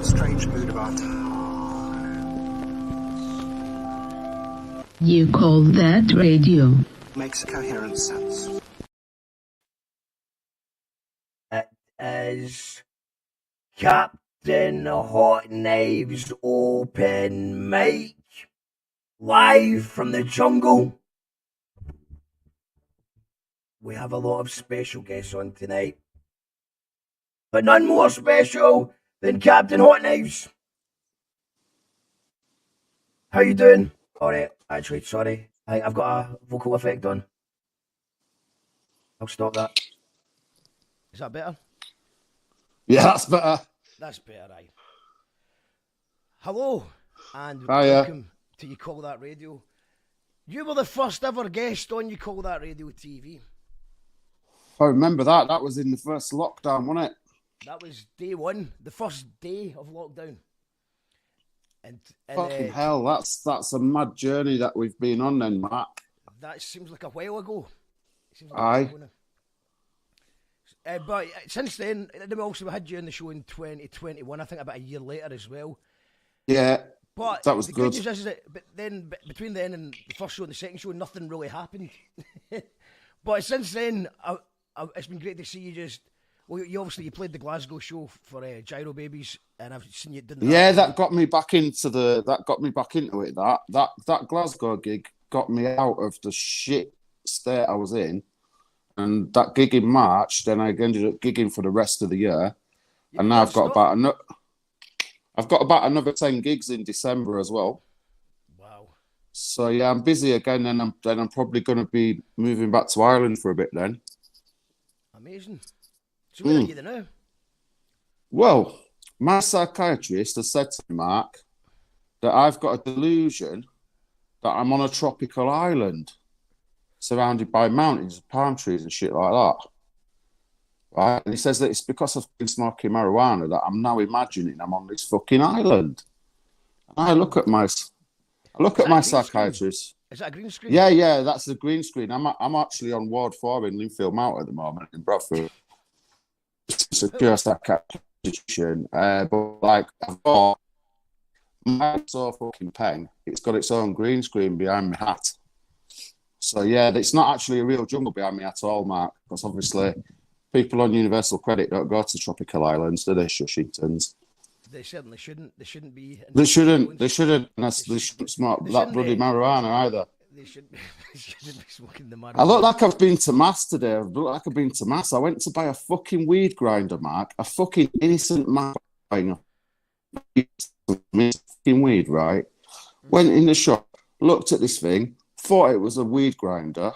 Strange mood of our time. You call that radio? Makes coherent sense. It is Captain Hotknives open mic, live from the jungle. We have a lot of special guests on tonight, but none more special than Captain Hotknives. How you doing? Alright, actually, sorry. I've got a vocal effect on. I'll stop that. Is that better? Yeah, that's better. That's better, right. Hello, and Hiya. welcome to You Call That Radio. You were the first ever guest on You Call That Radio TV. I remember that. That was in the first lockdown, wasn't it? That was day one, the first day of lockdown. And Fucking hell, that's a mad journey that we've been on then, Matt. That seems like a while ago. Aye. But since then, we also had you on the show in 2021, I think about a year later as well. Yeah, but that was the good. Good news is that between then and the first show and the second show, nothing really happened. But since then, it's been great to see you just... Well, you obviously played the Glasgow show for Gyro Babies, and I've seen you did that. Yeah, that got me back into it. That Glasgow gig got me out of the shit state I was in, and that gig in March. Then I ended up gigging for the rest of the year, and now I've got about another 10 gigs in December as well. Wow. So yeah, I'm busy again, and I'm probably going to be moving back to Ireland for a bit then. Amazing. So where are you now? Well, my psychiatrist has said to me, Mark, that I've got a delusion that I'm on a tropical island surrounded by mountains and palm trees and shit like that. Right? And he says that it's because I've been smoking marijuana that I'm now imagining I'm on this fucking island. And I look at my psychiatrist. Is that a green screen? Yeah, that's the green screen. I'm actually on Ward 4 in Linfield Mount at the moment in Bradford. It's a pure psychiatrician. But like, I've got mine's so fucking pen. It's got its own green screen behind my hat. So yeah, it's not actually a real jungle behind me at all, Mark. Because obviously, people on Universal Credit don't go to tropical islands, do they, Shushingtons? They certainly shouldn't. They shouldn't be. They shouldn't. They shouldn't smoke that bloody marijuana either. They shouldn't be smoking the marijuana. I look like I've been to mass today. I look like I've been to mass. I went to buy a fucking weed grinder, Mark. A fucking innocent man buying a fucking weed, right? Went in the shop, looked at this thing, thought it was a weed grinder.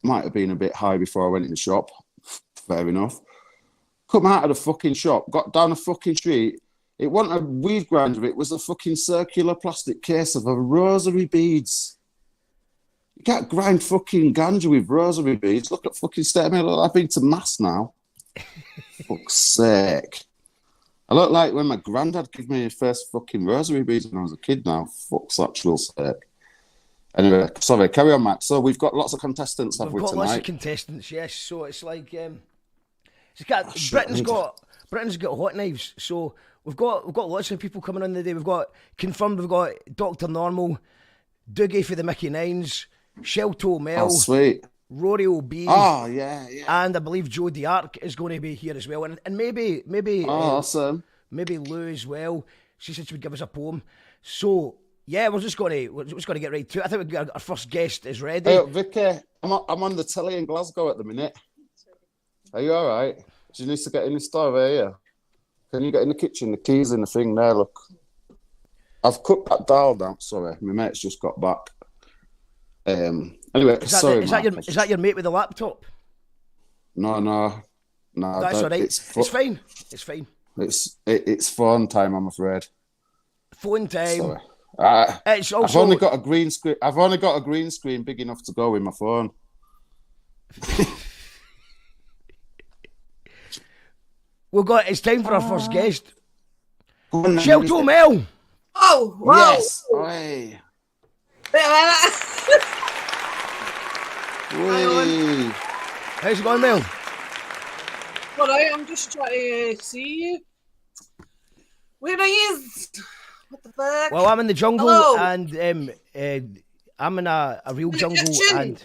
Might have been a bit high before I went in the shop. Fair enough. Come out of the fucking shop, got down the fucking street. It wasn't a weed grinder. It was a fucking circular plastic case of a rosary beads. You can't grind fucking ganja with rosary beads. Look at fucking state of me. I've been to mass now. Fuck's sake. I look like when my granddad gave me his first fucking rosary beads when I was a kid now. Fuck's actual sake. Anyway, sorry, carry on, Matt. So we've got lots of contestants, have we, tonight? We've got lots of contestants, yes. So it's like... Britain's got Hotknives, so we've got lots of people coming on the day. We've got Dr. Normal, Dougie for the Mickey Nines, Shelto Mel, oh, sweet. Rory O'B, yeah, and I believe Joe D'Arc is going to be here as well, and maybe awesome, maybe Lou as well. She said she would give us a poem. So yeah, we're just going to get right to it. I think we've got our first guest is ready. Hey, Vicky, I'm on the telly in Glasgow at the minute. Are you all right? Do you need to get in the store here? Can you get in the kitchen? The key's in the thing there, look. I've cooked that dal down. Sorry, my mate's just got back. Anyway, is that your mate with the laptop? No. That's all right. It's fine. It's phone time, I'm afraid. Phone time. Sorry. It's also... I've only got a green screen. I've only got a green screen big enough to go with my phone. It's time for our first guest. Shelto Mel. Oh, wow. Yes. Oi. How's it going, Mel? All right, I'm just trying to see you. Where are you? What the fuck? Well, I'm in the jungle, Hello. and I'm in a real the jungle, kitchen.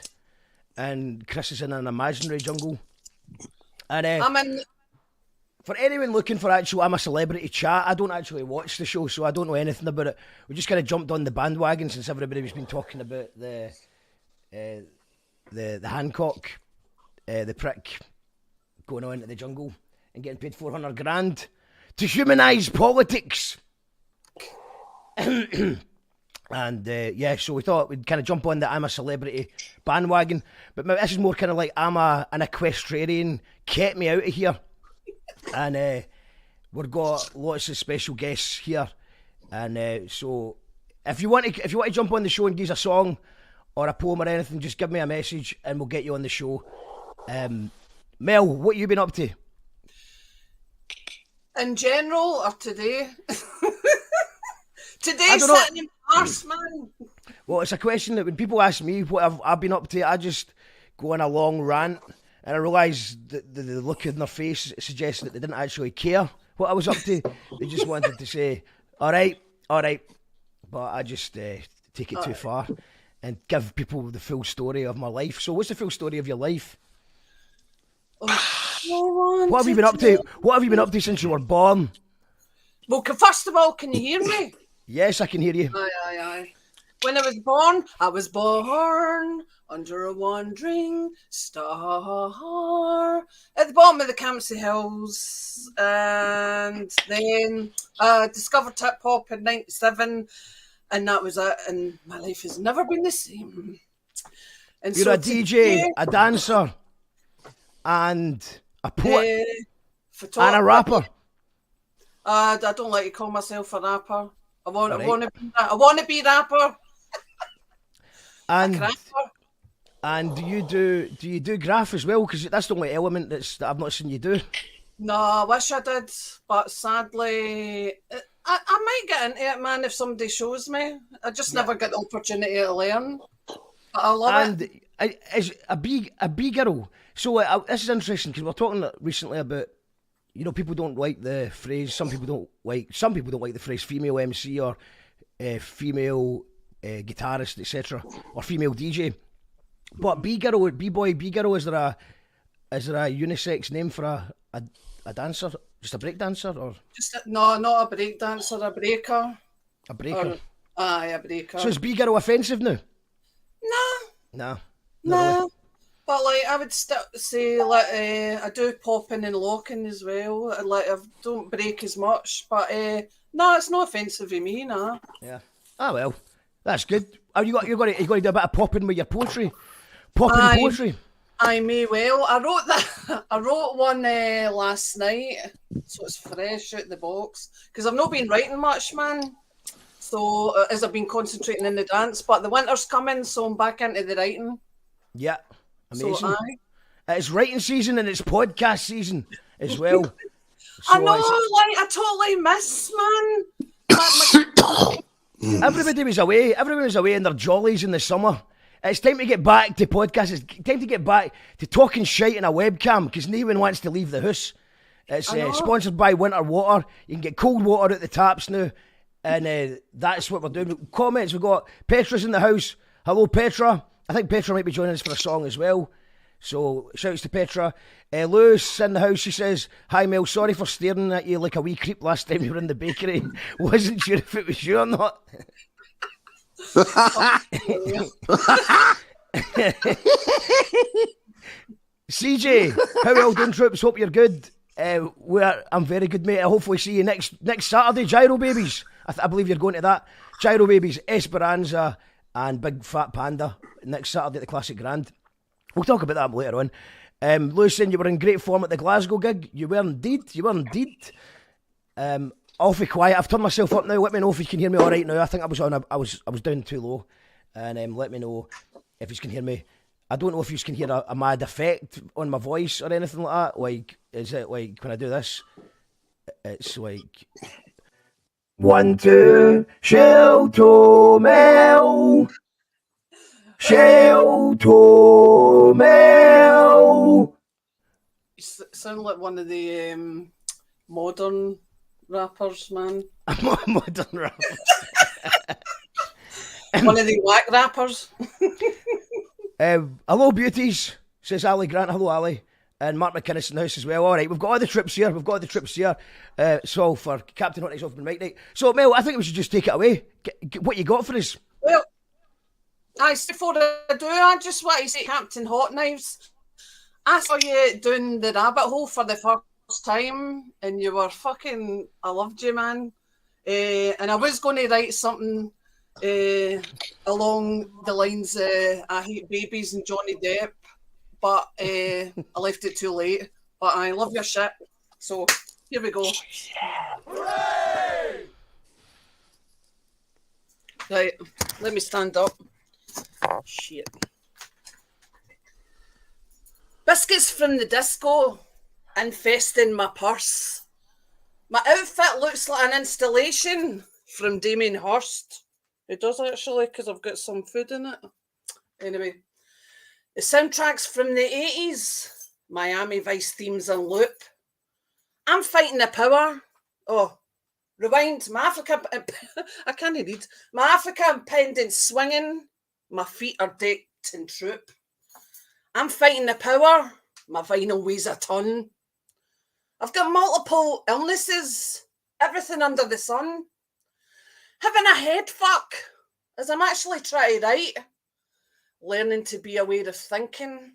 and Chris is in an imaginary jungle. And I'm in. for anyone looking for actual I'm a Celebrity chat, I don't actually watch the show, so I don't know anything about it. We just kind of jumped on the bandwagon since everybody's been talking about the Hancock, the prick going on into the jungle and getting paid 400 grand to humanise politics. And yeah, so we thought we'd kind of jump on the I'm a Celebrity bandwagon, but this is more kind of like I'm an equestrian, get me out of here. And we've got lots of special guests here, and so if you want to jump on the show and give us a song or a poem or anything, just give me a message and we'll get you on the show. Mel, what have you been up to? In general, or today? Today's know. sitting in arse, man. Well, it's a question that when people ask me what I've been up to, I just go on a long rant, and I realise that the look in their face suggests that they didn't actually care what I was up to. They just wanted to say, all right. But I just take it too far and give people the full story of my life. So what's the full story of your life? What have you been up to? What have you been up to since you were born? Well, first of all, can you hear me? Yes, I can hear you. Aye. When I was born under a wandering star at the bottom of the Campsie Hills, and then discovered hip hop in '97, and that was it. And my life has never been the same. And you're so a DJ, a dancer, and a poet, and a rapper. I don't like to call myself a rapper. I want to be a rapper. And do you do graph as well? Because that's the only element that I've not seen you do. No, I wish I did, but sadly, I might get into it, man, if somebody shows me. I just never get the opportunity to learn. But I love it. And is a bee girl. So this is interesting because we're talking recently about, people don't like the phrase. Some people don't like the phrase female MC or female guitarist, etc., or female DJ. But b-boy, b-girl, is there a unisex name for a dancer? Just a break dancer, or no, not a break dancer, a breaker. A breaker. A breaker. So is b-girl offensive now? No. Really. But I would say I do popping and locking as well. I don't break as much, but no, it's not offensive to me, nah. Yeah. Ah well, that's good. Are you going to do a bit of popping with your poetry? Poetry. I may well. I wrote one last night, so it's fresh out the box. Because I've not been writing much, man. So as I've been concentrating in the dance, but the winter's coming, so I'm back into the writing. Yeah, amazing. So, it's writing season and it's podcast season as well. So I know, I totally miss, man. Everybody was away. Everyone was away in their jollies in the summer. It's time to get back to podcasts. It's time to get back to talking shite in a webcam because no one wants to leave the house. It's sponsored by Winter Water. You can get cold water at the taps now. And that's what we're doing. Comments, we've got Petra's in the house. Hello, Petra. I think Petra might be joining us for a song as well. So, shouts to Petra. Lewis in the house, she says, hi Mel, sorry for staring at you like a wee creep last time you were in the bakery. Wasn't sure if it was you or not. CJ, how well done, troops? Hope you're good. I'm very good, mate. I'll hopefully see you next Saturday. Gyro Babies. I believe you're going to that. Gyro Babies, Esperanza, and Big Fat Panda next Saturday at the Classic Grand. We'll talk about that later on. Lewis saying you were in great form at the Glasgow gig. You were indeed. Awfully quiet. I've turned myself up now. Let me know if you can hear me all right now. I think I was down too low, and let me know if you can hear me. I don't know if you can hear a mad effect on my voice or anything like that. Like, is it like when I do this? It's like 1, 2, shell to Mel, shell to Mel. You sound like one of the modern rappers, man. Modern rap. One of the whack rappers. Hello, beauties, says Ali Grant. Hello, Ali. And Mark McInnes in the house as well. All right, we've got all the trips here. So for Captain Hot Nights Open Mic Night. So, Mel, I think we should just take it away. What you got for us? Well, before I do, I just want to say, Captain Hotknives, I saw you doing the rabbit hole for the first time, and you were fucking. I loved you, man. And I was going to write something along the lines I hate babies and Johnny Depp, but I left it too late. But I love your shit. So here we go. Right, let me stand up. Shit. Biscuits from the disco infesting my purse. My outfit looks like an installation from Damien Hirst. It does actually, because I've got some food in it. Anyway, the soundtracks from the 80s, Miami Vice themes on loop. I'm fighting the power. Oh, rewind. My Africa, I can't read. My Africa pendant swinging. My feet are decked in troop. I'm fighting the power. My vinyl weighs a ton. I've got multiple illnesses. Everything under the sun. Having a head fuck as I'm actually trying to write. Learning to be aware of thinking.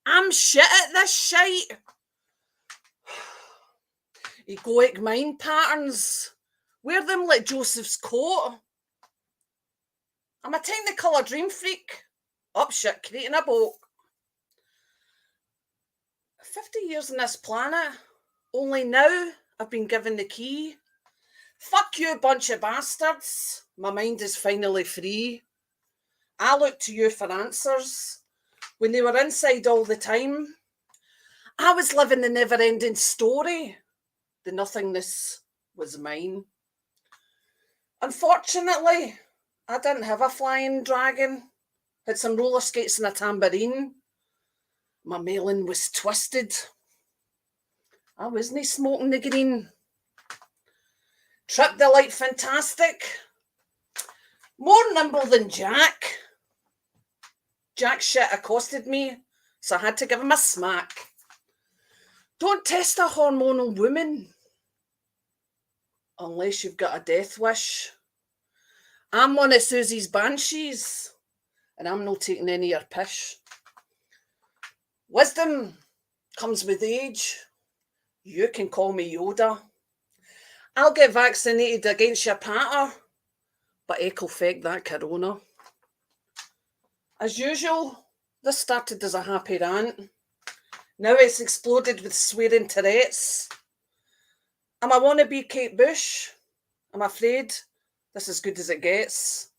I'm shit at this shite. Egoic mind patterns. Wear them like Joseph's coat. I'm a technicolor dream freak. Up shit, creating a boat. 50 years on this planet. Only now I've been given the key. Fuck you, bunch of bastards. My mind is finally free. I look to you for answers. When they were inside all the time, I was living the never-ending story. The nothingness was mine. Unfortunately, I didn't have a flying dragon. Had some roller skates and a tambourine. My melon was twisted. I wasn't smoking the green. Trip delight fantastic. More nimble than Jack. Jack shit accosted me, so I had to give him a smack. Don't test a hormonal woman unless you've got a death wish. I'm one of Susie's banshees, and I'm not taking any of your pish. Wisdom comes with age. You can call me Yoda. I'll get vaccinated against your patter, but echo fake that corona. As usual, this started as a happy rant. Now it's exploded with swearing Tourette's. Am I wannabe Kate Bush? I'm afraid this is as good as it gets.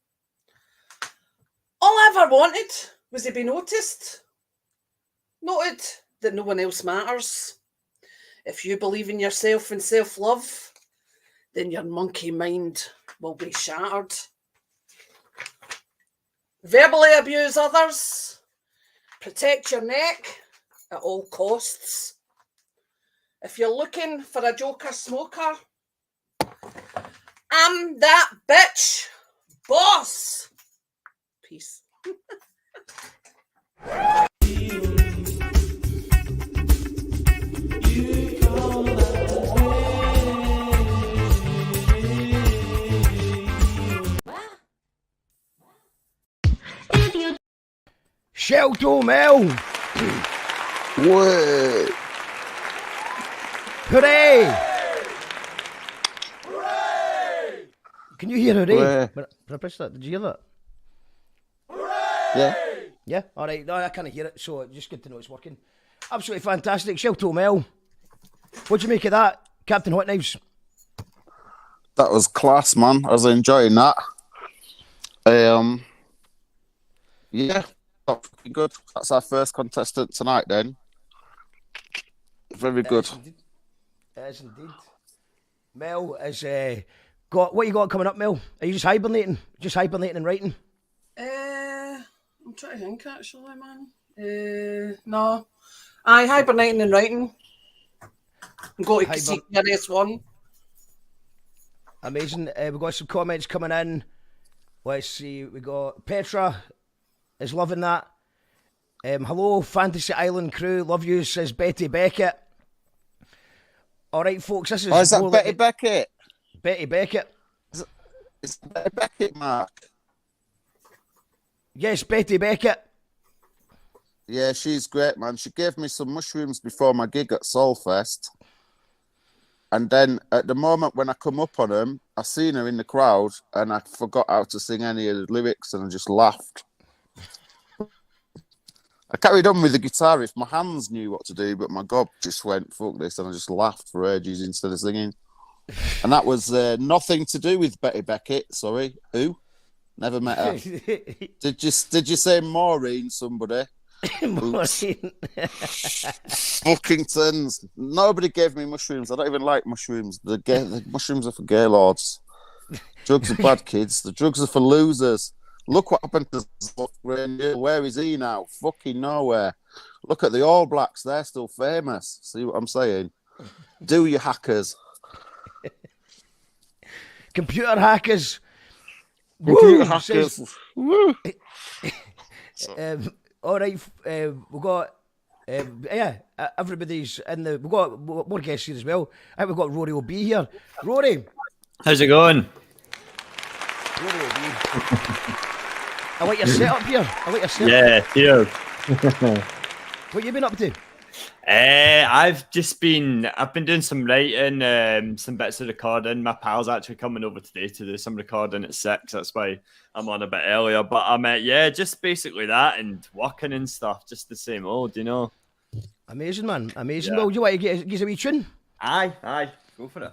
All I ever wanted was to be noticed. Noted that no one else matters. If you believe in yourself and self-love, then your monkey mind will be shattered. Verbally abuse others. Protect your neck at all costs. If you're looking for a joker smoker, I'm that bitch boss. Peace. Shelto Mel. Wait. Hooray! Can you hear hooray? Hooray. When I press that, did you hear that? Yeah. Yeah? Alright, no, I can't hear it, so it's just good to know it's working. Absolutely fantastic. Shelto Mel. What'd you make of that, Captain Hotknives? That was class, man. I was enjoying that. Yeah, that's pretty good. That's our first contestant tonight, then. Very good. It is indeed. Mel is got what you got coming up, Mel? Are you just hibernating? Just hibernating and writing? I'm trying to think actually, man. No, Aye, hibernating and writing. Go to Hiber- CRS1. Amazing. We've got some comments coming in. Let's see. We got Petra is loving that. Hello, Fantasy Island crew. Love you, says Betty Beckett. All right, folks. This is. Oh, is that more Betty like Beckett? Betty Beckett. It's Betty Beckett, Mark. Yes, Betty Beckett. Yeah, she's great, man. She gave me some mushrooms before my gig at Soulfest. And then at the moment when I come up on them, I seen her in the crowd and I forgot how to sing any of the lyrics and I just laughed. I carried on with the guitar if my hands knew what to do, but my gob just went, fuck this, and I just laughed for ages instead of singing. And that was nothing to do with Betty Beckett, sorry. Who? Never met her. Did you say Maureen, somebody? Maureen. Fucking tons. Nobody gave me mushrooms. I don't even like mushrooms. The mushrooms are for gaylords. Drugs are bad, kids. The drugs are for losers. Look what happened to Rangel. Where is he now? Fucking nowhere. Look at the All Blacks. They're still famous. See what I'm saying? Do you hackers? Computer hackers. Computer Woo, hackers. says- Woo. All right, we've got everybody's in the. We've got more guests here as well. I think we've got Rory O'B here. Rory. How's it going? Rory O'B. I like your setup here. Yeah, here. What you been up to? I've been doing some writing, some bits of recording. My pal's actually coming over today to do some recording at 6. That's why I'm on a bit earlier. But I'm just basically that and working and stuff. Just the same old, you know. Amazing, man. Amazing. Yeah. Well, you want to get a wee tune? Aye, go for it.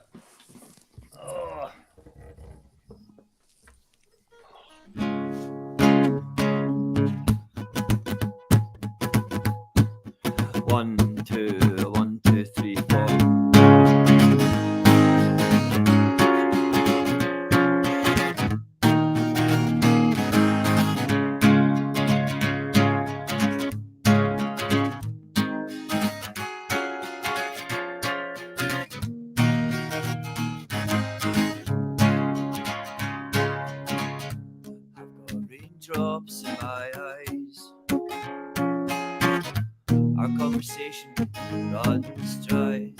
One, two, 1, 2, 3, 4. I've got raindrops in my eyes. Our conversation runs dry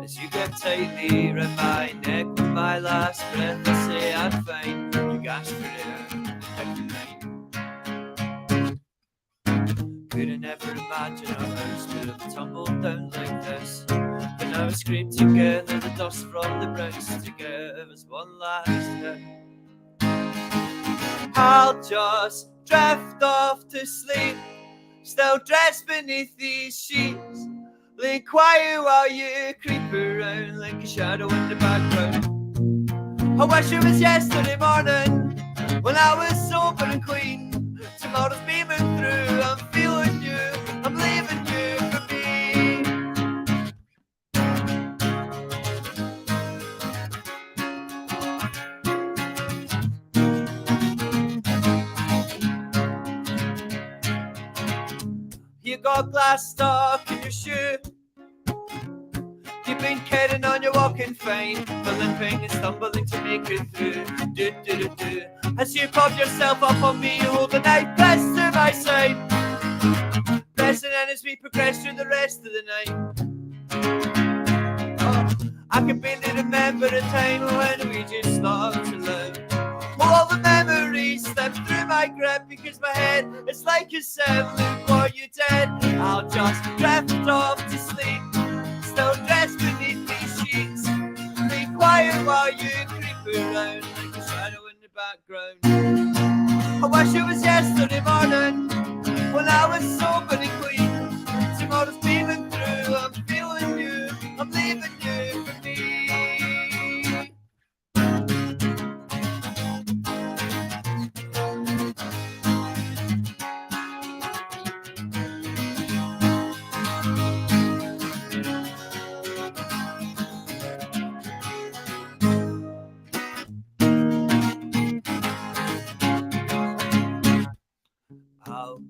as you get tightly around my neck with my last breath. I say I'm fine. You gasp for air every night. Couldn't ever imagine our house could have tumbled down like this. But now we scrape together the dust from the bricks to give us one last hit. I'll just drift off to sleep, still dressed beneath these sheets, laying quiet while you creep around like a shadow in the background. I wish it was yesterday morning when I was sober and clean. Tomorrow's beaming through, I'm feeling you, I'm leaving you for me. You got glass stuck in your shoe. You've been kidding on your walking fine, but limping and stumbling to make it through. Do, do, do, do. As you pop yourself up on me, you hold the knife pressed to my side. Pressing in as we progress through the rest of the night. Oh, I can barely remember a time when we just stopped to live. All the memories slip through my grip because my head is like you said, look what you did. I'll just drift off to sleep, still dressed beneath these sheets. Be quiet while you creep around like a shadow in the background. I wish it was yesterday morning when I was sober and clean. Tomorrow's beaming through, I'm feeling you, I'm leaving you for me.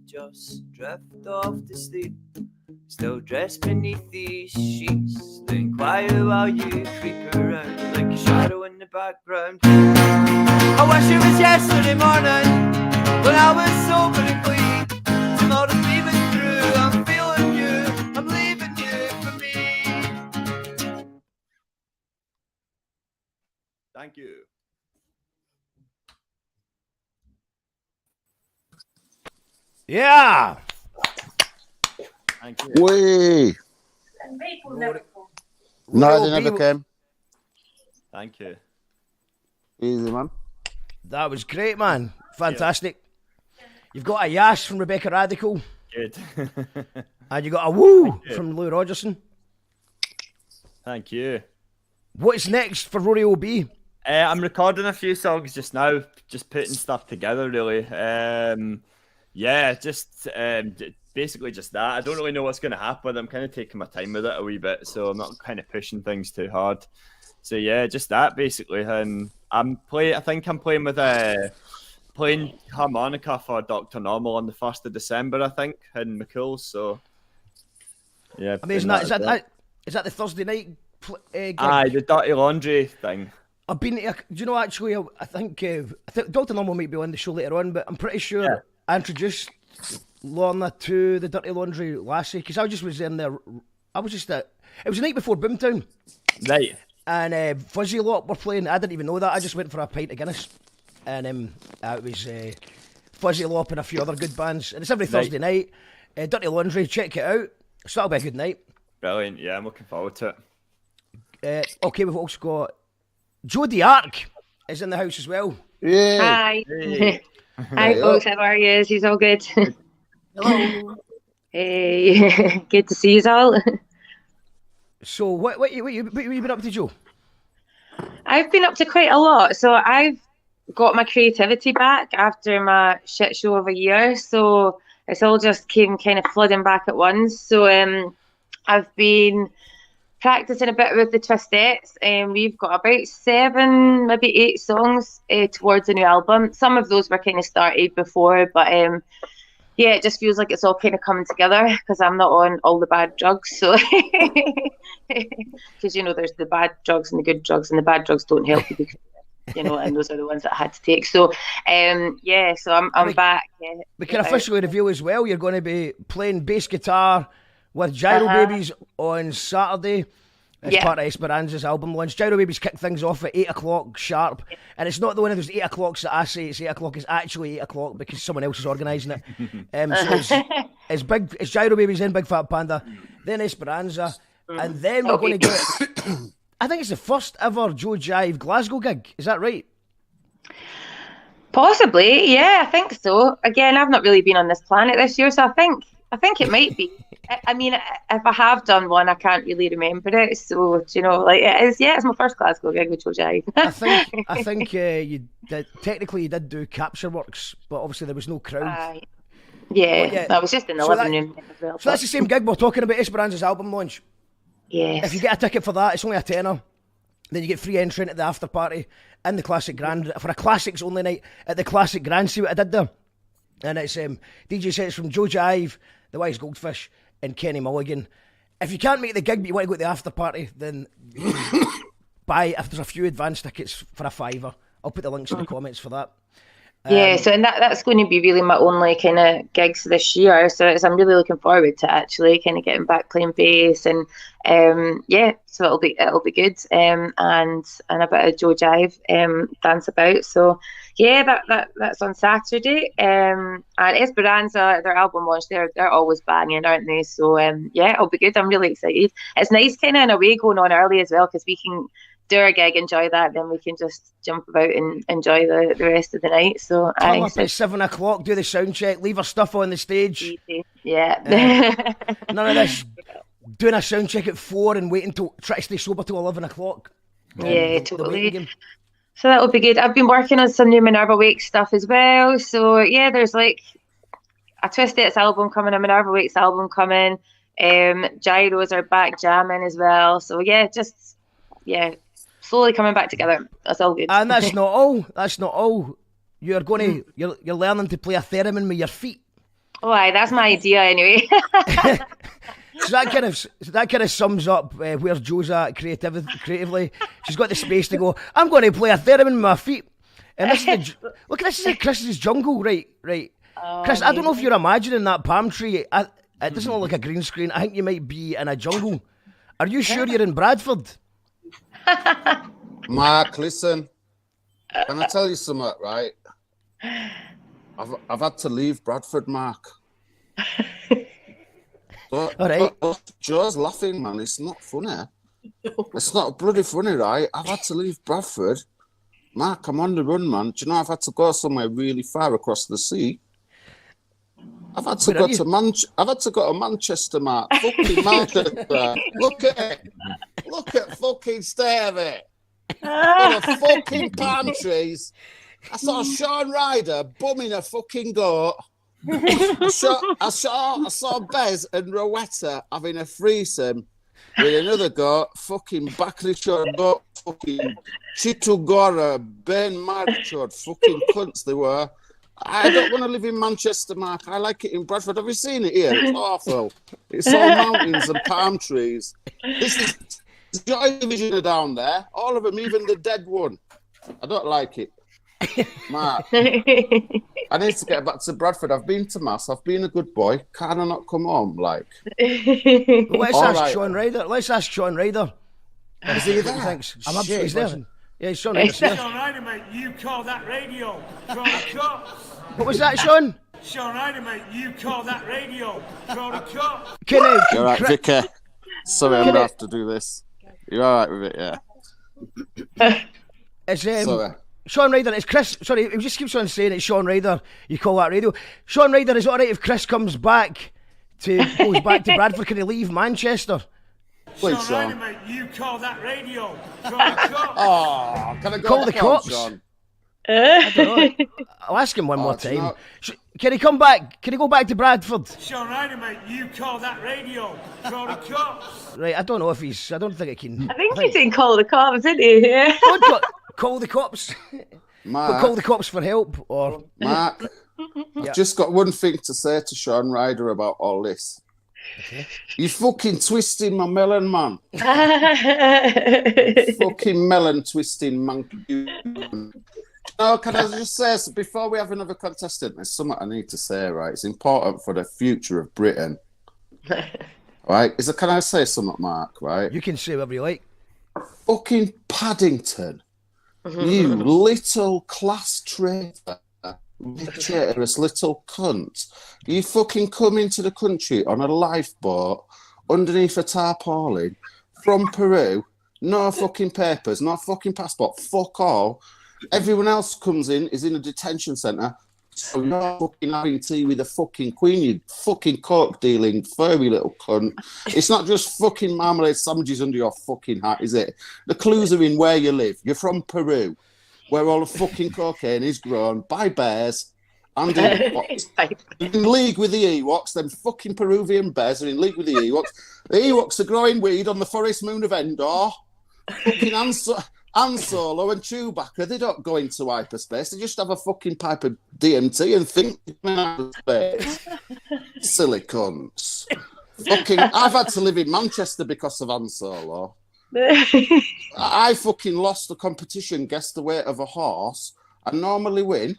just drift off to sleep. Still dressed beneath these sheets, staying quiet while you creep around like a shadow in the background. I wish it was yesterday morning when I was sober and clean. Tomorrow's leaving through, I'm feeling you, I'm leaving you for me. Thank you. Yeah. Thank you. Wee! No, they never came. Thank you. Easy, man. That was great, man. Fantastic. You've got a yash from Rebecca Radical. Good. And you got a woo from Lou Rogerson. Thank you. What's next for Rory O.B.? I'm recording a few songs just now, just putting stuff together, really. Basically just that. I don't really know what's going to happen. I'm kind of taking my time with it a wee bit, so I'm not kind of pushing things too hard. So yeah, just that basically. And I think I'm playing with playing harmonica for Dr. Normal on the 1st of December, I think, in McCool's. So yeah, Amazing. Is that the Thursday night gig? Aye, the Dirty Laundry thing. I've been to, do you know, actually, I think Dr. Normal might be on the show later on, but I'm pretty sure I introduced Lorna to the Dirty Laundry Lassie, because I just was in there. It was the night before Boomtown. Right. And Fuzzy Lot were playing. I didn't even know that. I just went for a pint of Guinness. And it was Fuzzy Lop and a few other good bands. And it's every Thursday night. Dirty Laundry, check it out. So that'll be a good night. Brilliant. Yeah, I'm looking forward to it. Okay, we've also got Joe D'Arc is in the house as well. Yeah. Hi. Hey. Hi, folks. How are you? He's all good. Hello. Hey, good to see you all. So what you been up to, Joe? I've been up to quite a lot. So I've got my creativity back after my shit show of a year. So it's all just came kind of flooding back at once. So I've been practicing a bit with the Twistettes, and we've got about 7, maybe 8 songs towards the new album. Some of those were kind of started before, but yeah, it just feels like it's all kind of coming together because I'm not on all the bad drugs. So, because there's the bad drugs and the good drugs, and the bad drugs don't help you because, and those are the ones that I had to take. So, so I'm back. We can officially reveal as well, you're going to be playing bass guitar with Gyro Babies on Saturday as part of Esperanza's album launch. Gyro Babies kick things off at 8 o'clock sharp, and it's not the one of those 8 o'clocks that I say it's 8 o'clock. It's actually 8 o'clock because someone else is organising it. So it's Gyro Babies, then Big Fat Panda, then Esperanza, and then we're going to get I think it's the first ever Joe Jive Glasgow gig. Is that right? Possibly, yeah, I think so. Again, I've not really been on this planet this year, so I think it might be. I mean, if I have done one, I can't really remember it. So, it is. Yeah, it's my first Glasgow gig with Joe Jive. I think you did. Technically, you did do Capture Works, but obviously there was no crowd. I was just in the living room as well. So that's the same gig we're talking about. Esperanza's album launch. Yes. If you get a ticket for that, it's only a tenner. Then you get free entry into the after party in the Classic Grand for a Classics only night at the Classic Grand. See what I did there? And it's DJ sets from Joe Jive, The Wise Goldfish, and Kenny Mulligan. If you can't make the gig but you want to go to the after party, then buy, if there's a few advance tickets for a £5. I'll put the links in the comments for that. So and that's going to be really my only kind of gigs this year. So I'm really looking forward to actually kind of getting back playing bass, and so it'll be good. And a bit of Joe Jive dance about. So yeah, that's on Saturday. And Esperanza, their album launch, they're always banging, aren't they? So it'll be good. I'm really excited. It's nice kind of in a way going on early as well, because we can do our gig, enjoy that, then we can just jump about and enjoy the rest of the night. So come up at 7 o'clock, do the sound check, leave our stuff on the stage. Easy. Yeah. None of this doing a sound check at 4 and waiting to try to stay sober till 11 o'clock. Yeah, totally. So that'll be good. I've been working on some new Minerva Wake stuff as well. So yeah, there's like a Twistettes album coming, a Minerva Wake's album coming. Gyros are back jamming as well. So slowly coming back together. That's all good. And that's not all. You're learning to play a theremin with your feet. Oh, aye, that's my idea anyway. So that kind of sums up where Joe's at creatively. She's got the space to go. I'm going to play a theremin with my feet, and this is look. This is Chris's jungle, right? Oh, Chris, I don't know if you're imagining that palm tree. It doesn't look like a green screen. I think you might be in a jungle. Are you sure you're in Bradford? Mark, listen. Can I tell you something, right? I've had to leave Bradford, Mark. All right. Joe's laughing, man. It's not funny. It's not bloody funny, right? I've had to leave Bradford. Mark, I'm on the run, man. Do you know I've had to go somewhere really far across the sea? I've had to go to Manchester, Mark. Fucking Manchester. Look at it. Look at fucking stare of it. Full of fucking palm trees. I saw Sean Ryder bumming a fucking goat. I saw Bez and Rowetta having a threesome with another goat, fucking Baklishore goat, fucking Chitugora, Ben Marchord, fucking cunts they were. I don't want to live in Manchester, Mark. I like it in Bradford. Have you seen it here? It's awful. It's all mountains and palm trees. This is Joy Division are down there. All of them, even the dead one. I don't like it. Mark, I need to get back to Bradford. I've been to Mass. I've been a good boy. Can I not come home? Like, let's all ask right. Sean Ryder. Let's ask Sean Ryder. Is he there? Thanks. I'm Shit, absolutely there. listen. Yeah, Sean Ryder's here. Sean Ryder, mate, you call that radio. Call the cops. What was that, Sean? Sean Ryder, mate, you call that radio. Call the cops. Can You're right, Vicky. Sorry, I'm going to have to do this. You're all right with it, yeah? It's Sorry. Sean Ryder, it's Chris. Sorry, he just keeps on saying it's Sean Ryder. You call that radio. Sean Ryder, is it all right if Chris goes back to Bradford? Can he leave Manchester? Please, Sean Ryder, Sean. mate, you call that radio. Call the cops. Oh, can I go Call the back on, cops. Sean? I don't know. I'll ask him one more do you time. know- Can he come back? Can he go back to Bradford? Sean Ryder, mate, you call that radio. Call the cops. Right, I don't know if he's. I don't think it can. I think he's saying call the cops, isn't he? Yeah. Don't call the cops. Mark, Call the cops for help, or Mark, I've just got one thing to say to Sean Ryder about all this. You fucking twisting my melon, man. Fucking melon twisting monkey. No, can I just say, so before we have another contestant, there's something I need to say, right? It's important for the future of Britain. Right? Can I say something, Mark, right? you can say whatever you like. Fucking Paddington. You little class traitor. Traitorous little cunt. You fucking come into the country on a lifeboat underneath a tarpaulin from Peru. No fucking papers, no fucking passport. Fuck all. Everyone else comes in, is in a detention centre. So you're fucking having tea with the fucking queen, you fucking coke dealing, furry little cunt. It's not just fucking marmalade sandwiches under your fucking hat, is it? The clues are in where you live. You're from Peru, where all the fucking cocaine is grown by bears and in league with the Ewoks. Them fucking Peruvian bears are in league with the Ewoks. The Ewoks are growing weed on the forest moon of Endor. Fucking Han Solo and Chewbacca, they don't go into hyperspace. They just have a fucking pipe of DMT and think in outer space. Silly cunts. Fucking, I've had to live in Manchester because of Han Solo. I fucking lost the competition, guessed the weight of a horse. I normally win,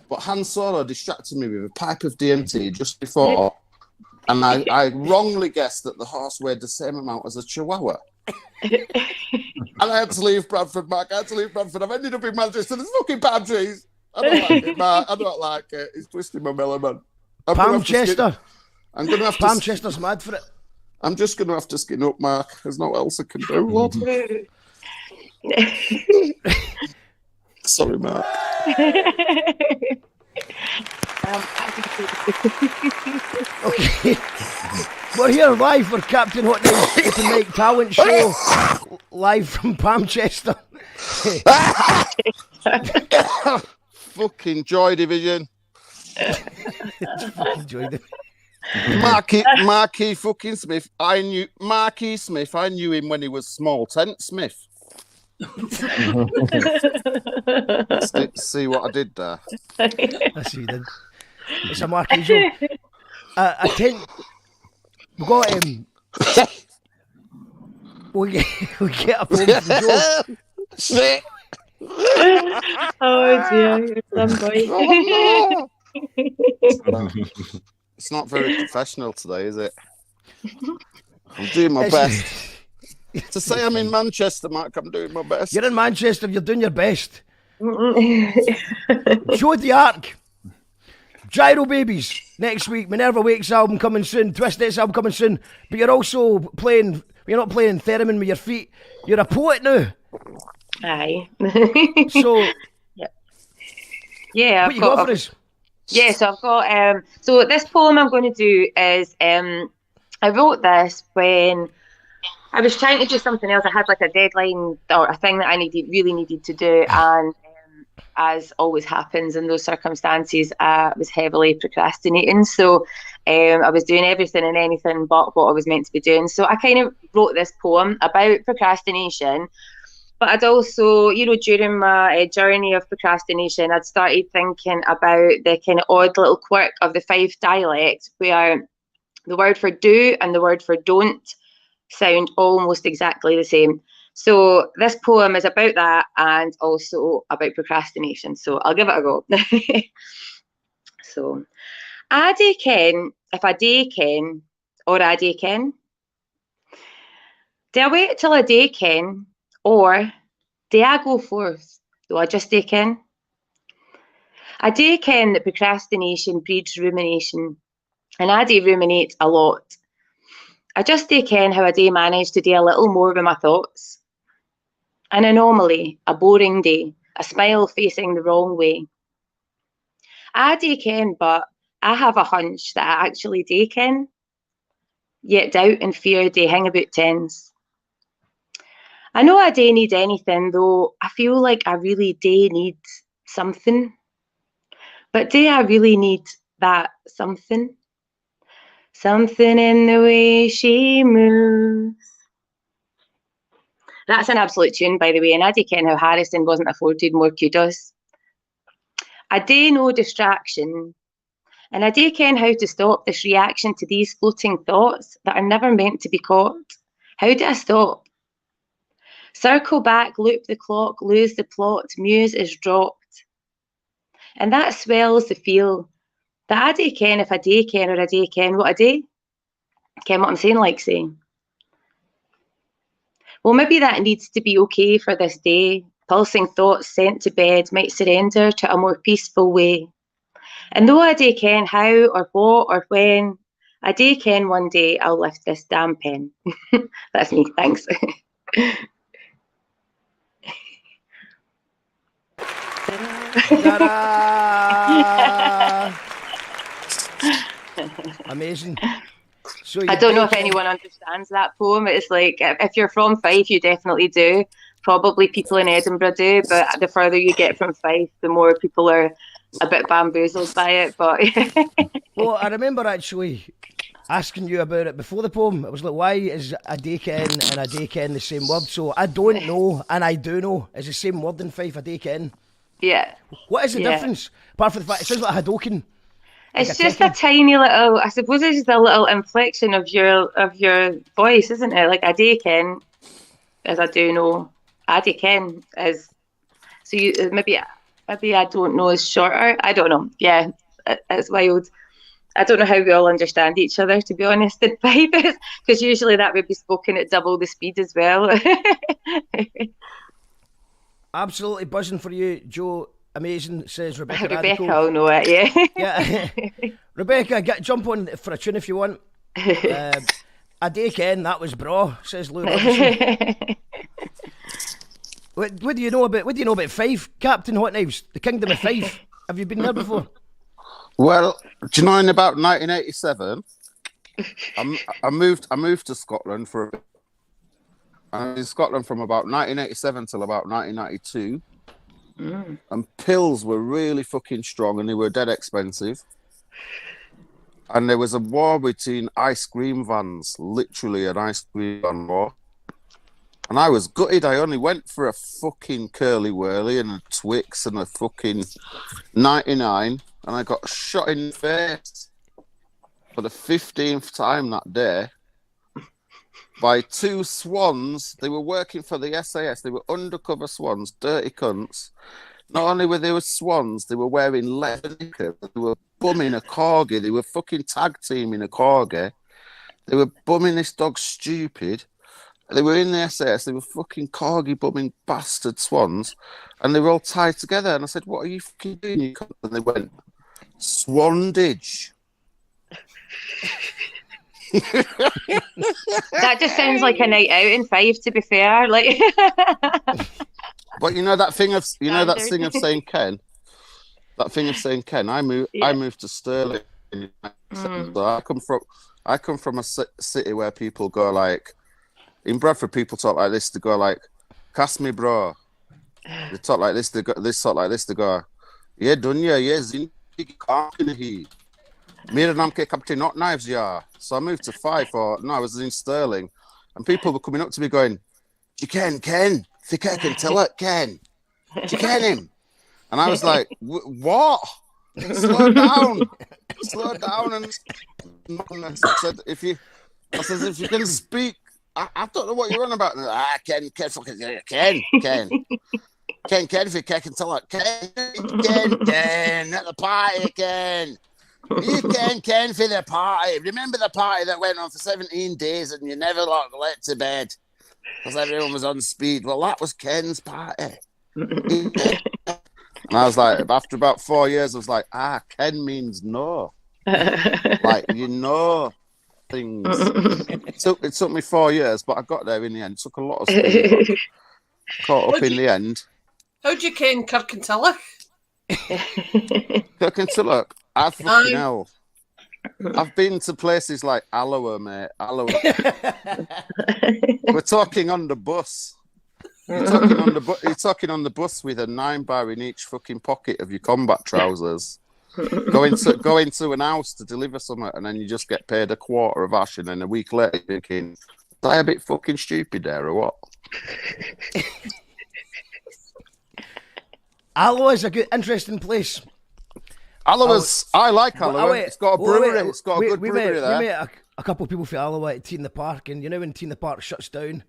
but Han Solo distracted me with a pipe of DMT just before, and I wrongly guessed that the horse weighed the same amount as a chihuahua. And I had to leave Bradford, Mark. I had to leave Bradford. I've ended up in Manchester. There's fucking palm trees. I don't like it, Mark. I don't like it. It's twisting my melon, man. Palmchester. I'm going to have to... Palmchester's mad for it. I'm just going to have to skin up, Mark. There's no else I can do, lad. Sorry, Mark. Okay. We're here live for Captain Hotknives Open Mic Talent Show, live from Palmchester. Fucking Joy Division. Enjoyed it. Marky fucking Smith. Marky Smith. I knew him when he was Small Tent Smith. See what I did there? I see you did. It's a Marquis show. I tend we got we get a phone from Joe. Shit. Oh dear, you're some boy. Oh, no. It's not very professional today, is it? I'm doing my best. To say I'm in Manchester, Mark, I'm doing my best. You're in Manchester, you're doing your best. Joe the Arc. Gyro Babies next week. Minerva Wake's album coming soon. Twisted's album coming soon. But you're also playing. You're not playing theremin with your feet. You're a poet now. Aye. So yeah, what you got for us? Yeah, so I've got so this poem I'm going to do is I wrote this when I was trying to do something else. I had like a deadline or a thing that I really needed to do, and as always happens in those circumstances, I was heavily procrastinating. So I was doing everything and anything but what I was meant to be doing. So I kind of wrote this poem about procrastination. But I'd also, during my journey of procrastination, I'd started thinking about the kind of odd little quirk of the Fife dialect, where the word for do and the word for don't sound almost exactly the same. So this poem is about that and also about procrastination. So I'll give it a go. So, I do ken if I do ken or I do ken. Do I wait till I do ken or do I go forth though I just do ken? I do ken that procrastination breeds rumination, and I do ruminate a lot. I just do ken how I do manage to do a little more with my thoughts. An anomaly, a boring day, a smile facing the wrong way. I do ken, but I have a hunch that I actually do ken. Yet doubt and fear do hang about tens. I know I do need anything, though I feel like I really do need something. But do I really need that something? Something in the way she moves. That's an absolute tune, by the way, and I do ken how Harrison wasn't afforded more kudos. I do know distraction, and I do ken how to stop this reaction to these floating thoughts that are never meant to be caught. How do I stop? Circle back, loop the clock, lose the plot, muse is dropped. And that swells the feel that I do ken if I do ken or I do ken what I do. Ken what I'm saying, like saying. Well, maybe that needs to be okay for this day. Pulsing thoughts sent to bed might surrender to a more peaceful way. And though I do ken how or what or when, I do ken one day I'll lift this damn pen. That's me, thanks. Ta-da! Amazing. So I don't know if anyone understands that poem. It's like, if you're from Fife, you definitely do. Probably people in Edinburgh do, but the further you get from Fife, the more people are a bit bamboozled by it. But well, I remember actually asking you about it before the poem. It was like, why is a day ken and a day ken the same word? So I don't know, and I do know. It's the same word in Fife, a day ken. Yeah. What is the difference? Apart from the fact it sounds like a Hadoken. It's like just a tiny little, I suppose it's just a little inflection of your voice, isn't it? Like a day ken, as I do know. A day ken is, so you maybe I don't know is shorter. I don't know. Yeah, it's wild. I don't know how we all understand each other, to be honest, in Fife, because usually that would be spoken at double the speed as well. Absolutely buzzing for you, Joe. Amazing, says Rebecca. Rebecca will know it, yeah. Yeah. Rebecca, jump on for a tune if you want. A day ken, that was bra, says Lou Robinson. What do you know about Fife, Captain Hotknives, the Kingdom of Fife? Have you been there before? Well, do you know in about 1987, I moved to Scotland for a bit. I was in Scotland from about 1987 till about 1992. And pills were really fucking strong and they were dead expensive. And there was a war between ice cream vans, literally an ice cream van war. And I was gutted. I only went for a fucking curly whirly and a Twix and a fucking 99, and I got shot in the face. for the 15th time that day by two swans. They were working for the SAS. They were undercover swans, dirty cunts. Not only were they swans, they were wearing leather knickers. They were bumming a corgi. They were fucking tag teaming a corgi. They were bumming this dog stupid. They were in the SAS. They were fucking corgi bumming bastard swans. And they were all tied together. And I said, what are you fucking doing, you cunt? And they went, swandage. That just sounds like a night out in Five, to be fair. Like, but you know that thing of saying Ken. That thing of saying Ken. I moved to Stirling. So I come from a city where people go like, in Bradford, people talk like this. They go like, "Cast me, bro." They talk like this. They talk like this. They go, "Yeah, dunya, yeah, zin he." Mir nam ke Captain Hotknives, yeah. So I moved to Fife, I was in Stirling, and people were coming up to me going, "You Ken, if you can tell it, Ken, do you ken him?" And I was like, "What? Slow down." And I said, if you can speak, I don't know what you're on about. Ken, if you can tell it, Ken, at the party, Ken. You Ken for the party. Remember the party that went on for 17 days and you never let to bed because everyone was on speed? Well, that was Ken's party. And I was like, after about 4 years, I was like, Ken means no. Like, you know things. It took me 4 years, but I got there in the end. It took a lot of speed. Caught up in the end. How'd you ken Kirkintilloch? Kirkintilloch? I fucking hell. I've been to places like Alloa, mate. Alloa. We're talking on the bus. You're talking on the bus with a 9-bar in each fucking pocket of your combat trousers. Go into an house to deliver something, and then you just get paid a quarter of ash, and then a week later you're thinking, "Was I a bit fucking stupid there, or what?" Alloa is a good, interesting place. I like Alloa. It's got a brewery. It's got a good brewery there. We met a couple of people from Alloa at Tea in the Park, and you know when Tea in the Park shuts down,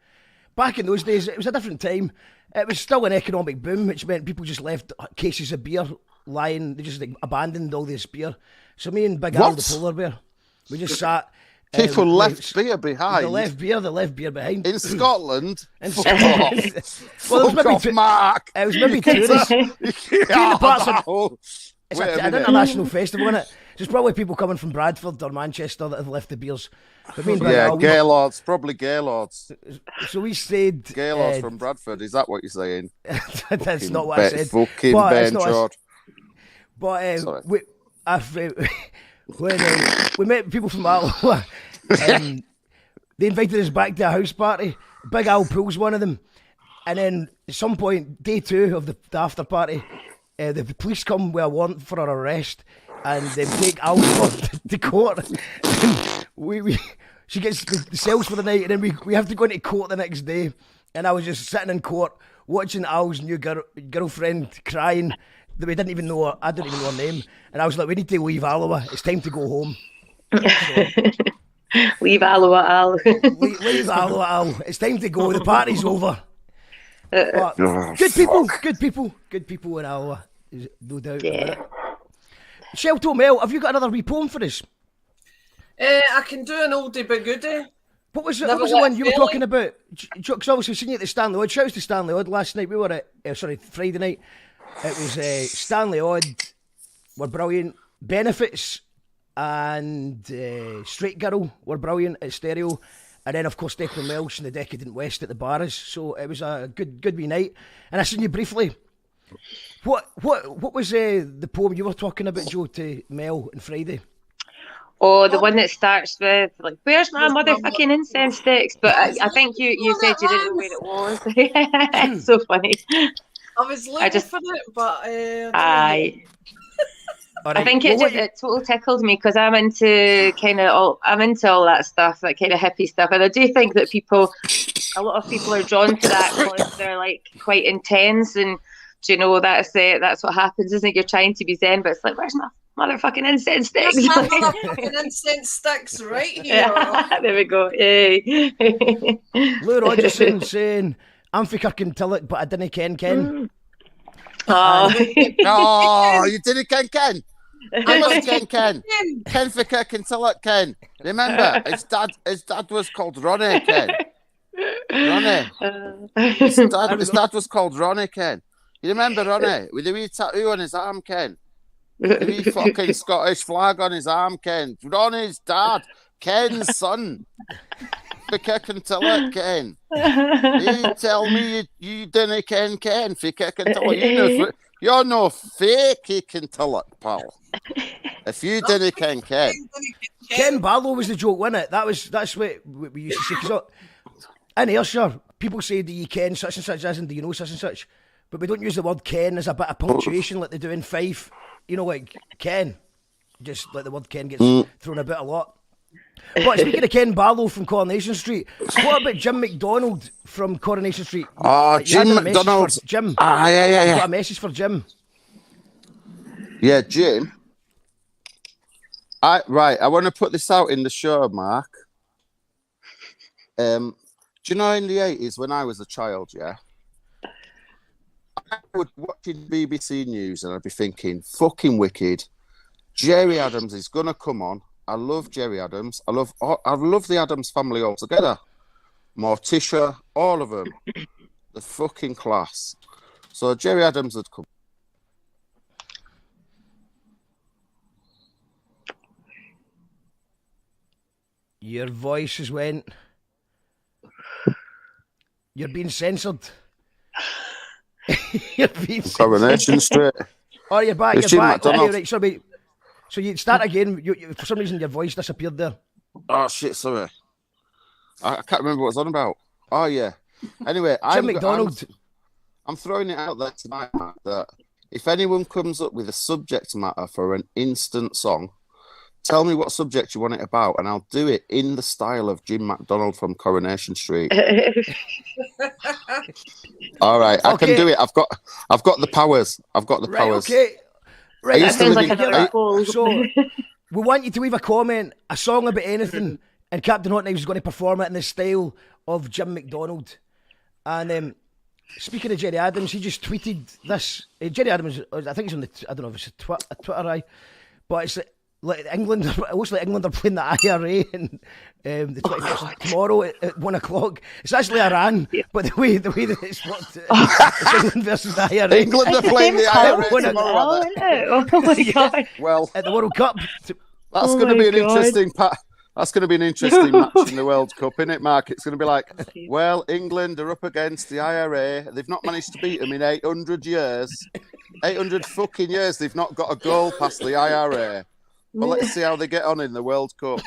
back in those days, it was a different time. It was still an economic boom, which meant people just left cases of beer lying. They just abandoned all this beer. So me and Big Al, the polar bear, we just sat. People left beer behind. They left beer behind. In Scotland? Fuck off, Mark. It was maybe tourists. It's an international festival, isn't it? There's probably people coming from Bradford or Manchester that have left the beers. But me and Gaylords, probably Gaylords. So we stayed. Gaylords from Bradford, is that what you're saying? That's not what I said. Fucking Ben George. But when we met people from Alloa, they invited us back to a house party. Big Al pulls one of them, and then at some point, day 2 of the after party, the police come with a warrant for our arrest, and they take Al to court. She gets the cells for the night, and then we have to go into court the next day. And I was just sitting in court watching Al's new girlfriend crying. That we didn't even know her. I didn't even know her name, and I was like, "We need to leave Alloa. It's time to go home." Leave Alloa, Al. leave Alloa, Al. It's time to go. The party's over. But good people in Alloa, no doubt. Yeah. Shelto Mel, have you got another wee poem for us? I can do an oldie but goodie. What was the one you were talking about? Because obviously seen you at the Stanley Odd. Shouts to Stanley Odd last night. We were at Friday night. It was Stanley Odd were brilliant. Benefits and Straight Girl were brilliant at Stereo. And then, of course, Declan Welsh and the Decadent West at the Bars. So it was a good wee night. And I seen you briefly. What was the poem you were talking about, Joe, to Mel on Friday? Oh, the one that starts with, like, "Where's my motherfucking incense sticks?" But I think you said you didn't know where it was. It's so funny. I was looking for it, but I think it totally tickled me because I'm into all that stuff, that kind of hippie stuff, and I do think that a lot of people are drawn to that because they're like quite intense, and do you know that's what happens, isn't it? You're trying to be zen, but it's like, where's my motherfucking incense There's sticks. my motherfucking incense sticks right here. There we go. Yay. Lou Rogerson saying, I'm for Kirkintilloch, but I didn't ken. Oh. Oh, you did it, Ken. I must Ken. Ken for Kirkintilloch, Ken. Remember, his dad was called Ronnie, Ken. Ronnie. His dad was called Ronnie, Ken. You remember Ronnie with the wee tattoo on his arm, Ken? The wee fucking Scottish flag on his arm, Ken. Ronnie's dad, Ken's son. For Kirkintilloch, Ken. You tell me you didn't Ken for Kirkintilloch. You're no fake Kirkintilloch, pal. If you didn't Ken. Ken Barlow was the joke, wasn't it? That's what we used to say. Cause in Ayrshire, people say, do you ken such and such as, and do you know such and such? But we don't use the word ken as a bit of punctuation like they do in Fife. You know, like Ken. Just like the word Ken gets thrown about a lot. But speaking of Ken Barlow from Coronation Street, what about Jim McDonald from Coronation Street? Oh, Jim McDonald. Jim. Yeah. Got a message for Jim. Yeah, Jim. I want to put this out in the show, Mark. Do you know in the 80s when I was a child, yeah? I would watching BBC News and I'd be thinking, fucking wicked. Jerry Adams is gonna come on. I love Jerry Adams. I love the Adams family altogether. Morticia, all of them. The fucking class. So Jerry Adams had come. Your voice has went. You're being censored. You're being censored. Coronation Street. Oh, you're back. It's You're Jim back. McDonald. Okay, right, sorry. So you start again. You, for some reason, your voice disappeared there. Oh shit! Sorry, I can't remember what I was on about. Oh yeah. Anyway, Jim McDonald. I'm throwing it out there tonight, Matt, that if anyone comes up with a subject matter for an instant song, tell me what subject you want it about, and I'll do it in the style of Jim McDonald from Coronation Street. All right, I can do it. I've got the powers. I've got the powers. Okay. Right. That sounds like another call. So we want you to leave a comment, a song about anything, and Captain Hotknives is going to perform it in the style of Jim McDonald. And speaking of Jerry Adams, he just tweeted this. Jerry Adams, I think it's on the, I don't know if it's a Twitter, but it's like England. It looks like England are playing the IRA and the 21st tomorrow at 1 o'clock. It's actually Iran, but the way that it's worked, it's England versus the IRA. England are playing the IRA tomorrow. Oh my god! Well, at the World Cup. That's going to be an interesting That's going to be an interesting match in the World Cup, isn't it, Mark? It's going to be like, well, England are up against the IRA. They've not managed to beat them in 800 years. 800 fucking years. They've not got a goal past the IRA. Well, let's see how they get on in the World Cup.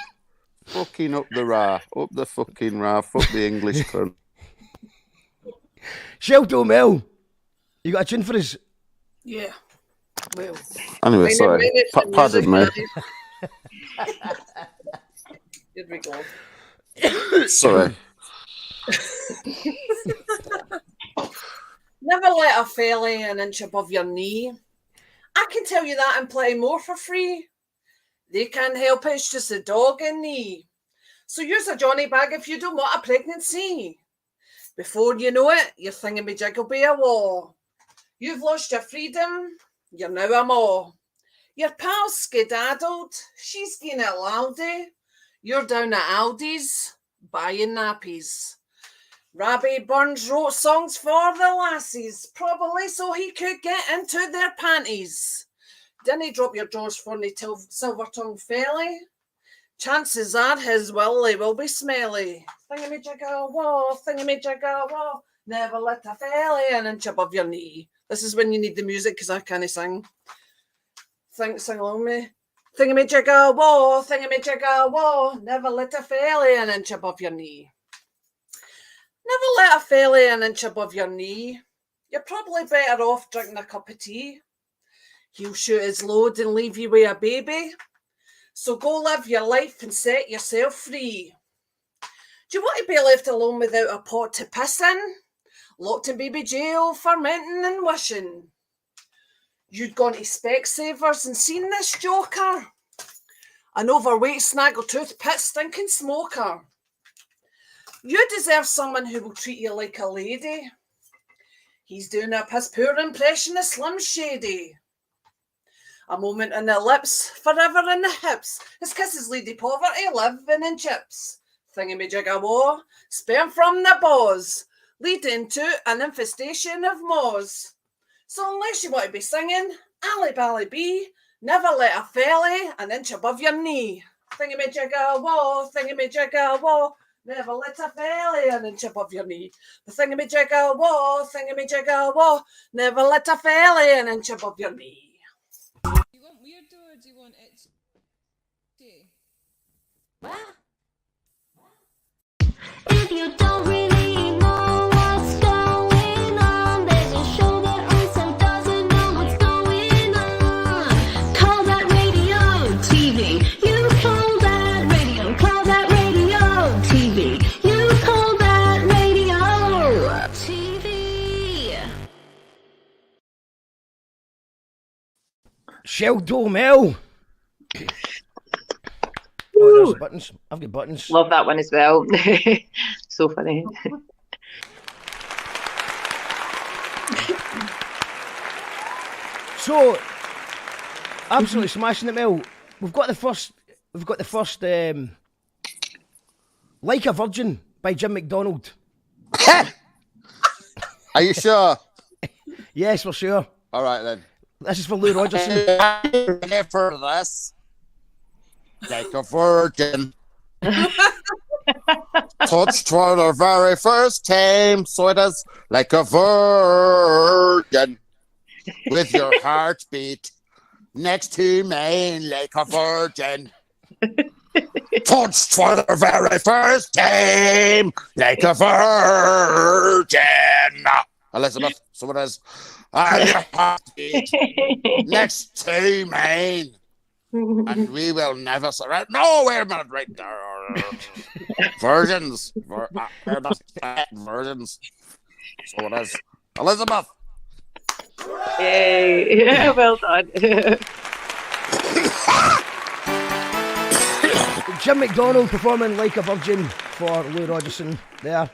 Fucking up the fucking Ra. Fuck the English cunt. Shelton O'Mell, you got a tune for us? Yeah. Well. Anyway, sorry. Pardon me. Here we go. Sorry. Never let a fella an inch above your knee. I can tell you that and plenty more for free. They can't help it, it's just a dog in me. So use a Johnny bag if you don't want a pregnancy. Before you know it, your thingamajig will be a wall. You've lost your freedom, you're now a maw. Your pal's skedaddled, she's been at Laldy. You're down at Aldi's, buying nappies. Robbie Burns wrote songs for the lassies, probably so he could get into their panties. Didn't he drop your drawers for the silver-tongued felly? Chances are his willy will be smelly. Thingamajigga-wah, thingamajigga-wah. Never let a felly an inch above your knee. This is when you need the music because I can't sing. Sing along with me. Thingamajigga-wah, thingamajigga-wah. Never let a felly an inch above your knee. Never let a felly an inch above your knee. You're probably better off drinking a cup of tea. He'll shoot his load and leave you with a baby. So go live your life and set yourself free. Do you want to be left alone without a pot to piss in? Locked in baby jail, fermenting and wishing. You'd gone to Specsavers and seen this joker, an overweight snaggletooth pit stinking smoker. You deserve someone who will treat you like a lady. He's doing a piss poor impression of Slim Shady. A moment in the lips, forever in the hips. His kisses lead to poverty, living in chips. Thingamajigga-wah, sperm from the balls, leading to an infestation of moths. So unless you want to be singing, Ali Bally Bee, never let a felly an inch above your knee. Thingamajigga-wah, thingamajigga-wah, never let a felly an inch above your knee. The thingamajigga-wah, thingamajigga-wah, never let a felly an inch above your knee. Do you want weirdo or do you want itchy? If you don't really know what's going on, there's a show that also doesn't know what's going on. Call that radio TV. You call that radio. Call that radio TV. You call that radio TV. Sheldo Mel. Oh, there's the buttons. I've got buttons. Love that one as well. So funny. So, absolutely smashing it, Mel. We've got the first. Like a Virgin by Jim McDonald. Are you sure? Yes, for sure. All right then. This is for Lou Rogerson. Here for this. Like a virgin. Touched for the very first time, so it is like a virgin. With your heartbeat next to mine, like a virgin. Touched for the very first time, like a virgin. Elizabeth, so it is. And your heartbeat next to mine. And we will never surrender. No, wait a minute, right there. Virgins. Virgins. So it is. Elizabeth. Yay. Yeah, well done. Jim McDonald performing Like a Virgin for Lou Rogerson there.